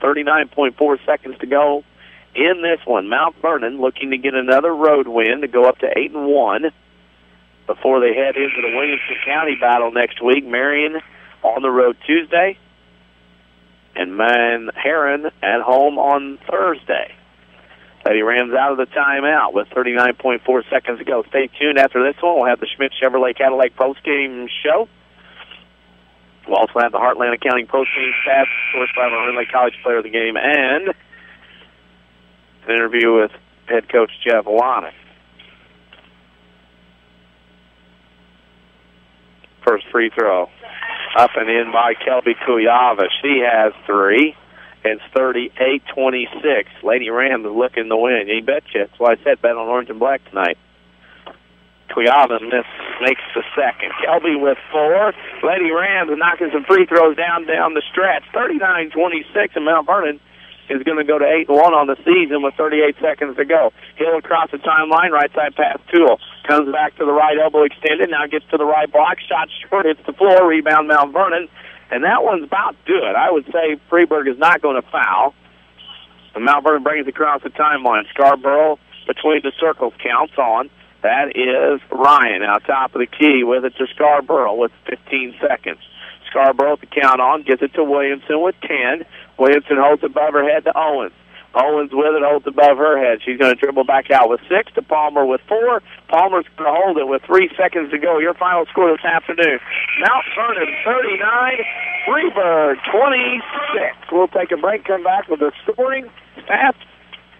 39.4 seconds to go in this one. Mount Vernon looking to get another road win to go up to 8-1 before they head into the Williamson County battle next week. Marion on the road Tuesday, and Heron at home on Thursday. Lady Rams out of the timeout with 39.4 seconds to go. Stay tuned. After this one, we'll have the Schmidt Chevrolet Cadillac postgame show. We'll also have the Heartland Accounting postgame stats, sourced by our Lake College player of the game, and an interview with head coach Jeff Wannick. First free throw. Up and in by Kelby Kuyava. She has 3. It's 38-26. Lady Rams is looking to win. You betcha. That's why I said bet on orange and black tonight. Kuyava makes the second. Kelby with 4. Lady Rams is knocking some free throws down the stretch. 39-26, and Mount Vernon is going to go to 8-1 on the season with 38 seconds to go. Hill across the timeline, right side pass Toole. Comes back to the right elbow extended, now gets to the right block. Shot short, hits the floor, rebound Mount Vernon. And that one's about good. I would say Freeburg is not going to foul. And Mount Vernon brings it across the timeline. Scarborough between the circles counts on. That is Ryan out top of the key with it to Scarborough with 15 seconds. Scarborough to count on, gets it to Williamson with 10. Williamson holds it above her head to Owens. Owens with it, holds above her head. She's going to dribble back out with 6 to Palmer with 4. Palmer's going to hold it with 3 seconds to go. Your final score this afternoon: Mount Vernon 39, Freeburg 26. We'll take a break, come back with the scoring, stats,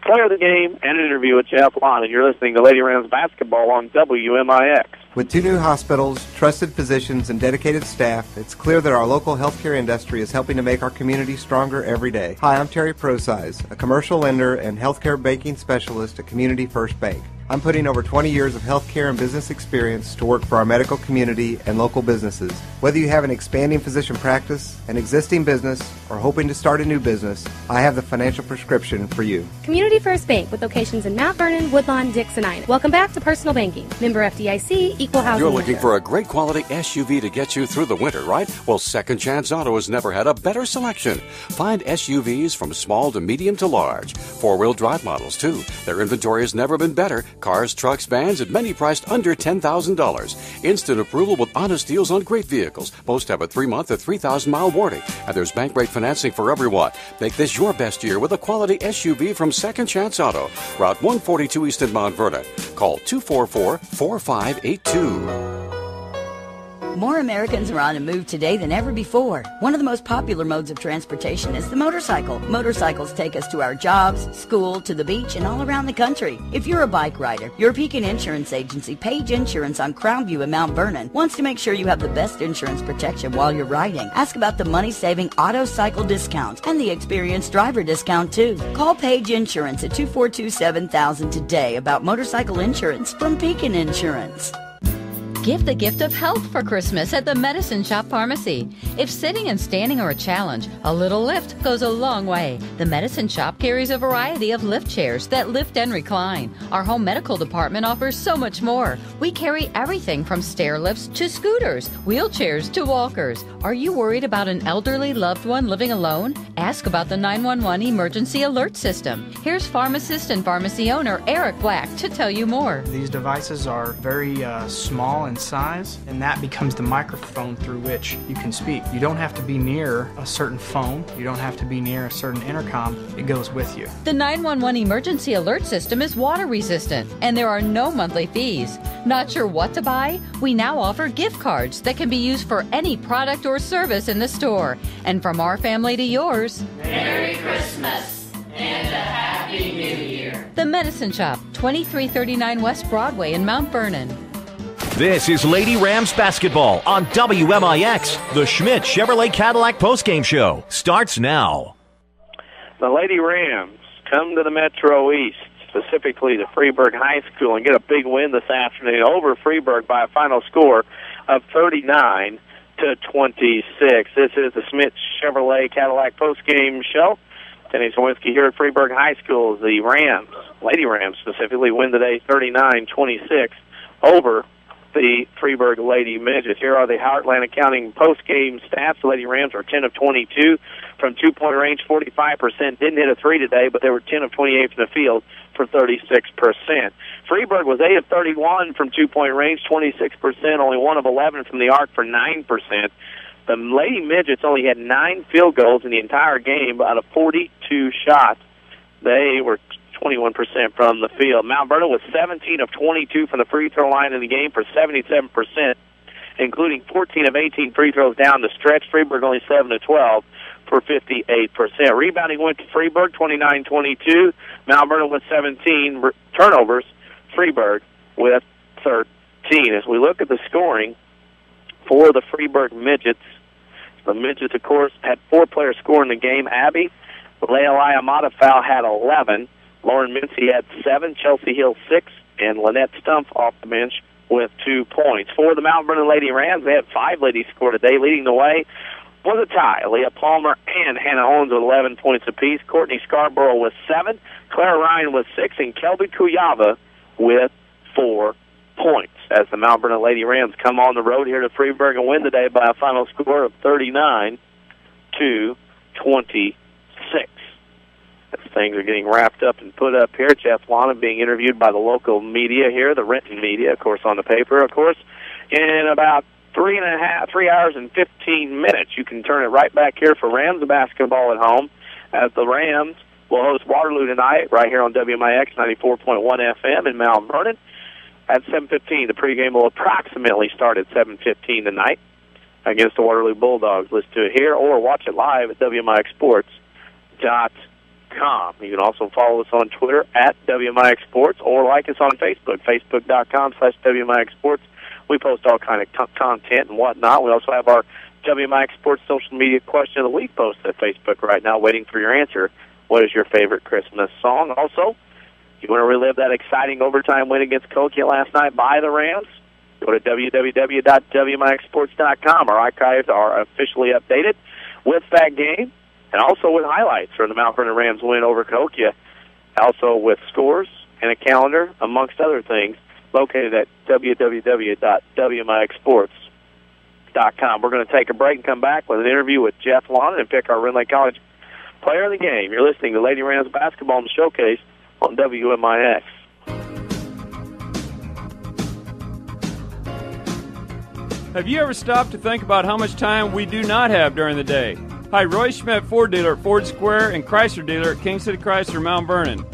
player of the game, and an interview with Jeff Lon. And you're listening to Lady Rams basketball on WMIX. With 2 new hospitals, trusted physicians, and dedicated staff, it's clear that our local healthcare industry is helping to make our community stronger every day. Hi, I'm Terry Prosize, a commercial lender and healthcare banking specialist at Community First Bank. I'm putting over 20 years of healthcare and business experience to work for our medical community and local businesses. Whether you have an expanding physician practice, an existing business, or hoping to start a new business, I have the financial prescription for you. Community First Bank with locations in Mount Vernon, Woodlawn, Dix, and Ina. Welcome back to Personal Banking. Member FDIC, equal housing. You're looking for a great quality SUV to get you through the winter, right? Well, Second Chance Auto has never had a better selection. Find SUVs from small to medium to large. 4-wheel drive models, too. Their inventory has never been better. Cars, trucks, vans, and many priced under $10,000. Instant approval with honest deals on great vehicles. Most have a 3-month or 3,000-mile warranty. And there's bank rate financing for everyone. Make this your best year with a quality SUV from Second Chance Auto. Route 142 East in Mount Vernon. Call 244-4582. More Americans are on a move today than ever before. One of the most popular modes of transportation is the motorcycle. Motorcycles take us to our jobs, school, to the beach, and all around the country. If you're a bike rider, your Pekin Insurance Agency, Page Insurance on Crownview in Mount Vernon, wants to make sure you have the best insurance protection while you're riding. Ask about the money-saving auto cycle discount and the experienced driver discount, too. Call Page Insurance at 242-7000 today about motorcycle insurance from Pekin Insurance. Give the gift of health for Christmas at the Medicine Shop Pharmacy. If sitting and standing are a challenge, a little lift goes a long way. The Medicine Shop carries a variety of lift chairs that lift and recline. Our home medical department offers so much more. We carry everything from stair lifts to scooters, wheelchairs to walkers. Are you worried about an elderly loved one living alone? Ask about the 911 emergency alert system. Here's pharmacist and pharmacy owner Eric Black to tell you more. These devices are very small in size, and that becomes the microphone through which you can speak. You don't have to be near a certain phone. You don't have to be near a certain intercom. It goes with you. The 911 emergency alert system is water resistant, and there are no monthly fees. Not sure what to buy? We now offer gift cards that can be used for any product or service in the store. And from our family to yours, Merry Christmas and a Happy New Year. The Medicine Shop, 2339 West Broadway in Mount Vernon. This is Lady Rams basketball on WMIX. The Schmidt Chevrolet Cadillac postgame show starts now. The Lady Rams come to the Metro East, specifically to Freeburg High School, and get a big win this afternoon over Freeburg by a final score of 39-26. This is the Schmidt Chevrolet Cadillac postgame show. Denny Czerwinski here at Freeburg High School. The Rams, Lady Rams specifically, win today 39-26 over the Freeburg Lady Midgets. Here are the Heartland Accounting post-game stats. The Lady Rams are 10 of 22 from two-point range, 45%. Didn't hit a three today, but they were 10 of 28 from the field for 36%. Freeburg was 8 of 31 from two-point range, 26%, only 1 of 11 from the arc for 9%. The Lady Midgets only had 9 field goals in the entire game out of 42 shots. They were 21% from the field. Mount Vernon was 17 of 22 from the free throw line in the game for 77%, including 14 of 18 free throws down the stretch. Freeburg only 7 of 12 for 58%. Rebounding went to Freeburg, 29-22. Mount Vernon with 17 turnovers. Freeburg with 13. As we look at the scoring for the Freeburg Midgets, the Midgets, of course, had 4 players score in the game. Abby Leilai Amatafau had 11. Lauren Mincy had 7. Chelsea Hill 6. And Lynette Stumpf off the bench with 2 points. For the Mount Vernon Lady Rams, they had 5 ladies score today. Leading the way was a tie. Leah Palmer and Hannah Owens with 11 points apiece. Courtney Scarborough with 7. Clara Ryan with 6. And Kelby Kuyava with 4 points. As the Mount Vernon Lady Rams come on the road here to Freeburg and win today by a final score of 39-26. As things are getting wrapped up and put up here, Jeff Lana being interviewed by the local media here, the Renton media, of course, on the paper, of course. In about 3 hours and 15 minutes, you can turn it right back here for Rams basketball at home, as the Rams will host Waterloo tonight right here on WMIX 94.1 FM in Mount Vernon. At 7:15, the pregame will approximately start at 7:15 tonight against the Waterloo Bulldogs. Listen to it here or watch it live at WMIXsports.com. You can also follow us on Twitter at WMIX Sports or like us on Facebook, facebook.com/WMIX We post all kind of content and whatnot. We also have our WMIX Sports social media question of the week post at Facebook right now, waiting for your answer. What is your favorite Christmas song? Also, if you want to relive that exciting overtime win against Kokia last night by the Rams, go to www.WMIXsports.com. Our archives are officially updated with that game and also with highlights from the Mount Vernon Rams win over Kokia, also with scores and a calendar, amongst other things, located at www.WMIXsports.com. We're going to take a break and come back with an interview with Jeff Lana and pick our Ridley College player of the game. You're listening to Lady Rams Basketball in the Showcase on WMIX. Have you ever stopped to think about how much time we do not have during the day? Hi, Roy Schmidt, Ford dealer at Ford Square and Chrysler dealer at King City Chrysler, Mount Vernon.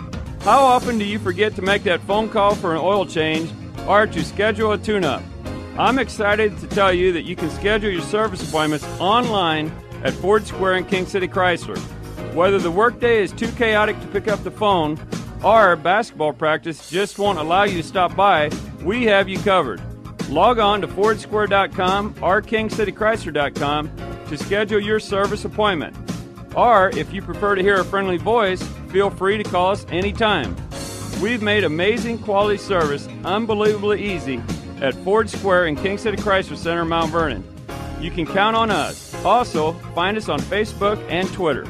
How often do you forget to make that phone call for an oil change or to schedule a tune-up? I'm excited to tell you that you can schedule your service appointments online at Ford Square and King City Chrysler. Whether the workday is too chaotic to pick up the phone or basketball practice just won't allow you to stop by, we have you covered. Log on to FordSquare.com or KingCityChrysler.com to schedule your service appointment. Or, if you prefer to hear a friendly voice, feel free to call us anytime. We've made amazing quality service unbelievably easy at Ford Square and King City Chrysler Center, Mount Vernon. You can count on us. Also, find us on Facebook and Twitter.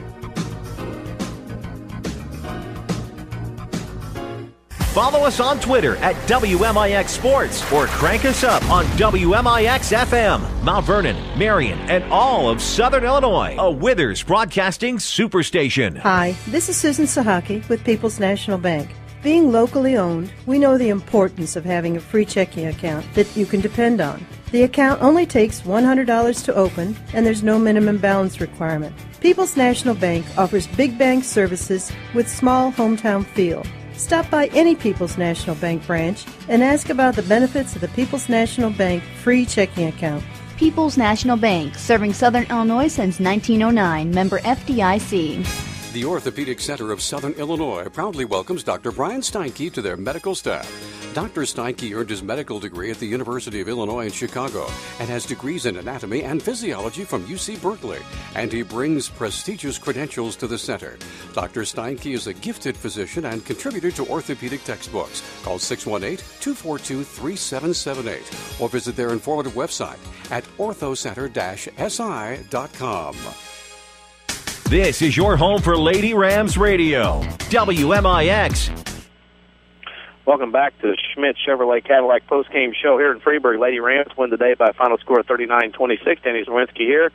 Follow us on Twitter at WMIX Sports or crank us up on WMIX FM, Mount Vernon, Marion, and all of Southern Illinois. A Withers Broadcasting Superstation. Hi, this is Susan Sahaki with People's National Bank. Being locally owned, we know the importance of having a free checking account that you can depend on. The account only takes $100 to open, and there's no minimum balance requirement. People's National Bank offers big bank services with small hometown feel. Stop by any People's National Bank branch and ask about the benefits of the People's National Bank free checking account. People's National Bank, serving Southern Illinois since 1909, member FDIC. The Orthopedic Center of Southern Illinois proudly welcomes Dr. Brian Steinke to their medical staff. Dr. Steinke earned his medical degree at the University of Illinois in Chicago and has degrees in anatomy and physiology from UC Berkeley, and he brings prestigious credentials to the center. Dr. Steinke is a gifted physician and contributor to orthopedic textbooks. Call 618-242-3778 or visit their informative website at orthocenter-si.com. This is your home for Lady Rams Radio, WMIX. Welcome back to the Schmidt Chevrolet Cadillac postgame show here in Freeburg. Lady Rams win today by a final score of 39-26. Danny Czerwinski here,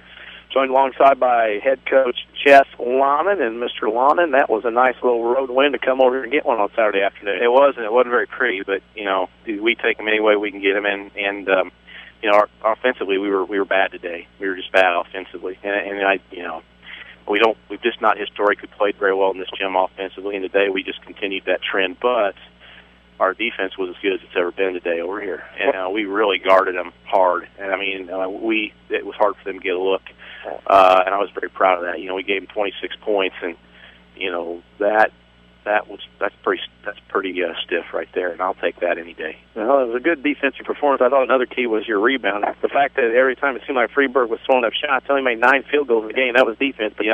joined alongside by head coach Jeff Lana and Mr. Lana. That was a nice little road win to come over here and get one on Saturday afternoon. It was, and it wasn't very pretty, but you know we take them any way we can get them, and you know, offensively we were bad today. We were just bad offensively, and I we've just not historically played very well in this gym offensively, and today we just continued that trend. But our defense was as good as it's ever been today over here, and we really guarded them hard. And I mean, it was hard for them to get a look, and I was very proud of that. We gave them 26 points, and that's pretty stiff right there, and I'll take that any day. Well, it was a good defensive performance. I thought another key was your rebound. The fact that every time it seemed like Freeburg was throwing up shots, he only made 9 field goals in the game. That was defense, but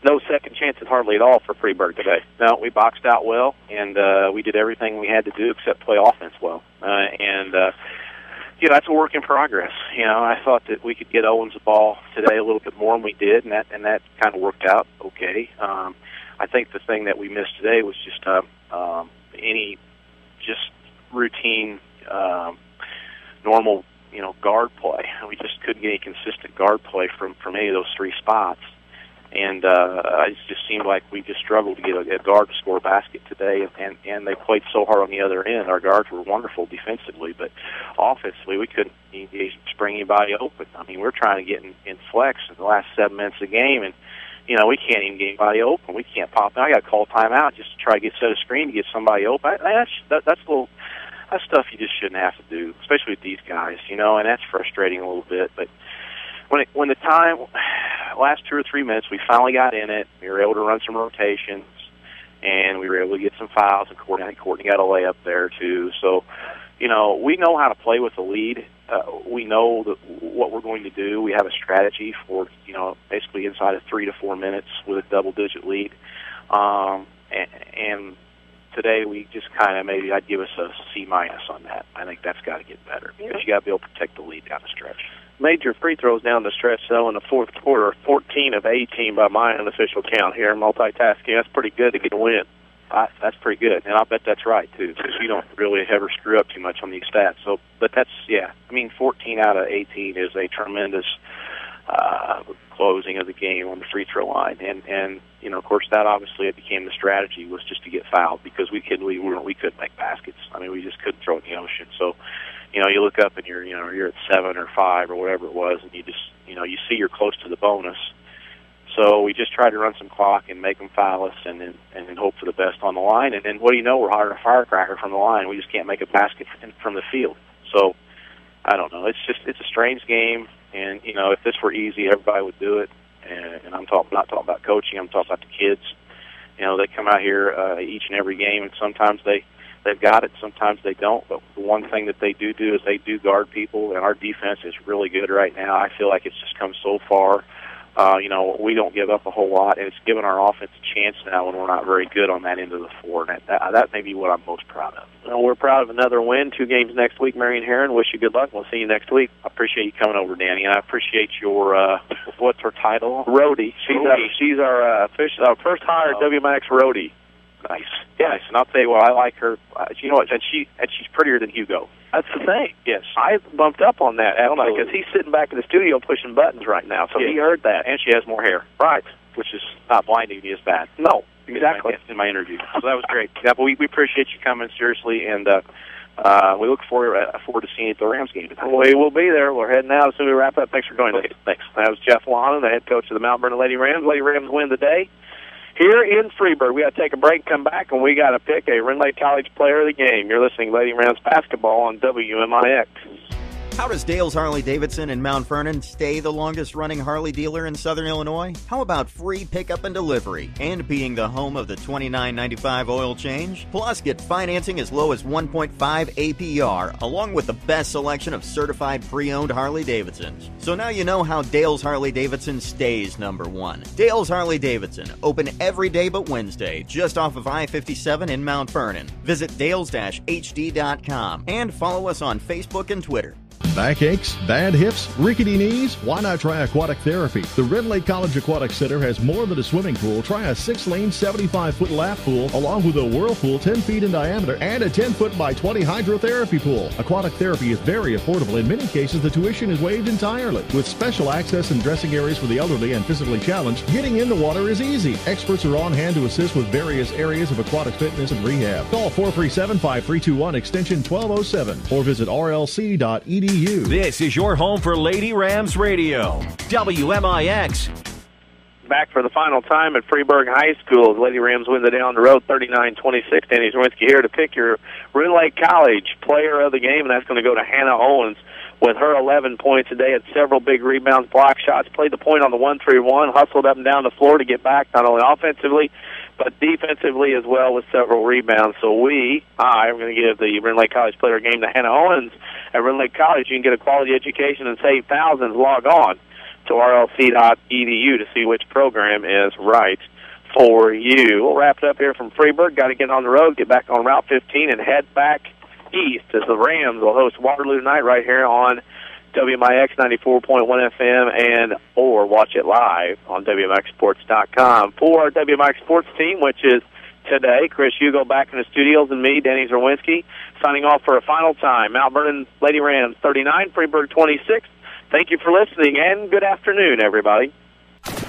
no second chances hardly at all for Freeburg today. No, we boxed out well, and we did everything we had to do except play offense well. That's a work in progress. I thought that we could get Owens the ball today a little bit more, and we did, and that kind of worked out okay. I think the thing that we missed today was just any just routine, normal, guard play. We just couldn't get any consistent guard play from any of those 3 spots. And it just seemed like we just struggled to get a guard to score a basket today, and they played so hard on the other end. Our guards were wonderful defensively, but offensively we couldn't spring anybody open. I mean, we're trying to get in flex in the last 7 minutes of the game, and we can't even get anybody open. We can't pop out. I got to call timeout just to try to set a screen to get somebody open. That's stuff you just shouldn't have to do, especially with these guys, and that's frustrating a little bit. But when the time, last 2 or 3 minutes, we finally got in it. We were able to run some rotations, and we were able to get some fouls, and Courtney got a layup there too. So, we know how to play with the lead. We know what we're going to do. We have a strategy for, basically inside of 3 to 4 minutes with a double-digit lead. And today we just kind of maybe I'd give us a C- on that. I think that's got to get better because you got to be able to protect the lead down the stretch. Major free throws down the stretch, though, in the fourth quarter, 14 of 18 by my unofficial count here, multitasking. That's pretty good to get a win. That's pretty good, and I'll bet that's right, too, because you don't really ever screw up too much on these stats. So, but that's, 14 out of 18 is a tremendous closing of the game on the free throw line. And of course, that obviously it became the strategy was just to get fouled because we couldn't make baskets. I mean, we just couldn't throw it in the ocean. So, you look up and you're at 7 or 5 or whatever it was, and you just, you see you're close to the bonus. So we just tried to run some clock and make them foul us and then hope for the best on the line. And then what do you know? We're hiring a firecracker from the line. We just can't make a basket from the field. So I don't know. It's a strange game. And, if this were easy, everybody would do it. And I'm not talking about coaching. I'm talking about the kids. They come out here each and every game, and sometimes they've got it, sometimes they don't. But the one thing that they do is they do guard people, and our defense is really good right now. I feel like it's just come so far. We don't give up a whole lot, and it's given our offense a chance now when we're not very good on that end of the floor. And that may be what I'm most proud of. Well, we're proud of another win. 2 games next week, Marion Heron. Wish you good luck. We'll see you next week. I appreciate you coming over, Danny, and I appreciate your, what's her title? Roadie. She's our first hired WMIX roadie. Nice. Yes, and I'll tell you what, I like her. You know what, and she's prettier than Hugo. That's the thing. Yes. I bumped up on that, because he's sitting back in the studio pushing buttons right now, so he heard that. And she has more hair. Right. Which is not blinding me as bad. No, exactly. In my interview. So that was great. Yeah, but we appreciate you coming, seriously, and we look forward to seeing you at the Rams game tonight. We will be there. We're heading out as soon as we wrap up. Thanks for joining us. Thanks. That was Jeff Lana, the head coach of the Mount Vernon Lady Rams. Lady Rams win today. Here in Freeburg, we got to take a break, come back, and we got to pick a Renlake College player of the game. You're listening to Lady Rams basketball on WMIX. How does Dale's Harley-Davidson in Mount Vernon stay the longest-running Harley dealer in Southern Illinois? How about free pickup and delivery and being the home of the $29.95 oil change? Plus, get financing as low as 1.5 APR, along with the best selection of certified pre-owned Harley-Davidsons. So now you know how Dale's Harley-Davidson stays number 1. Dale's Harley-Davidson, open every day but Wednesday, just off of I-57 in Mount Vernon. Visit dales-hd.com and follow us on Facebook and Twitter. Backaches, bad hips, rickety knees? Why not try aquatic therapy? The Renlake College Aquatic Center has more than a swimming pool. Try a 6-lane, 75-foot lap pool, along with a whirlpool 10 feet in diameter and a 10-foot by 20 hydrotherapy pool. Aquatic therapy is very affordable. In many cases, the tuition is waived entirely. With special access and dressing areas for the elderly and physically challenged, getting in the water is easy. Experts are on hand to assist with various areas of aquatic fitness and rehab. Call 437-5321 extension 1207 or visit rlc.edu. This is your home for Lady Rams Radio, WMIX. back for the final time at Freeburg High School as Lady Rams win the day on the road 39-26. Danny Czerwinski here to pick your Ren Lake College player of the game, and that's going to go to Hannah Owens with her 11 points a day, had several big rebounds, block shots, played the point on the 1-3-1, hustled up and down the floor to get back not only offensively but defensively as well with several rebounds. So I'm going to give the Ren Lake College player game to Hannah Owens at Ren Lake College. You can get a quality education and save thousands. Log on to rlc.edu to see which program is right for you. We'll wrap it up here from Freeburg. Got to get on the road, get back on Route 15, and head back east as the Rams will host Waterloo tonight right here on WMIX 94.1 FM or watch it live on WMIXsports.com. For our WMIX Sports team, which is today, Chris Hugo back in the studios and me, Danny Czerwinski, signing off for a final time. Mount Vernon Lady Rams 39, Freeburg 26. Thank you for listening, and good afternoon, everybody.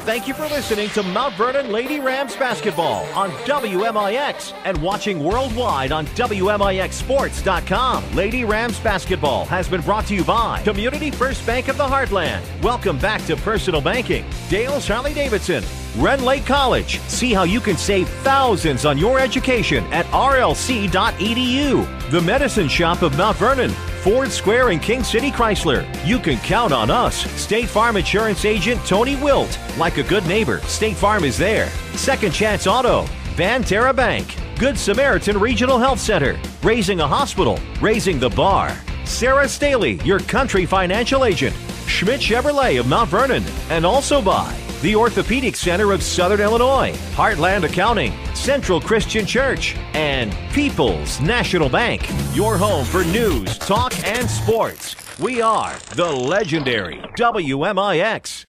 Thank you for listening to Mount Vernon Lady Rams basketball on WMIX and watching worldwide on WMIXsports.com. Lady Rams basketball has been brought to you by Community First Bank of the Heartland. Welcome back to Personal Banking. Dale's Harley-Davidson. Ren Lake College. See how you can save thousands on your education at rlc.edu. The Medicine Shop of Mount Vernon. Ford Square and King City Chrysler. You can count on us. State Farm Insurance Agent Tony Wilt. Like a good neighbor, State Farm is there. Second Chance Auto. Van Terra Bank. Good Samaritan Regional Health Center. Raising a Hospital. Raising the Bar. Sarah Staley, your country financial agent. Schmidt Chevrolet of Mount Vernon. And also by the Orthopedic Center of Southern Illinois, Heartland Accounting, Central Christian Church, and People's National Bank. Your home for news, talk, and sports. We are the legendary WMIX.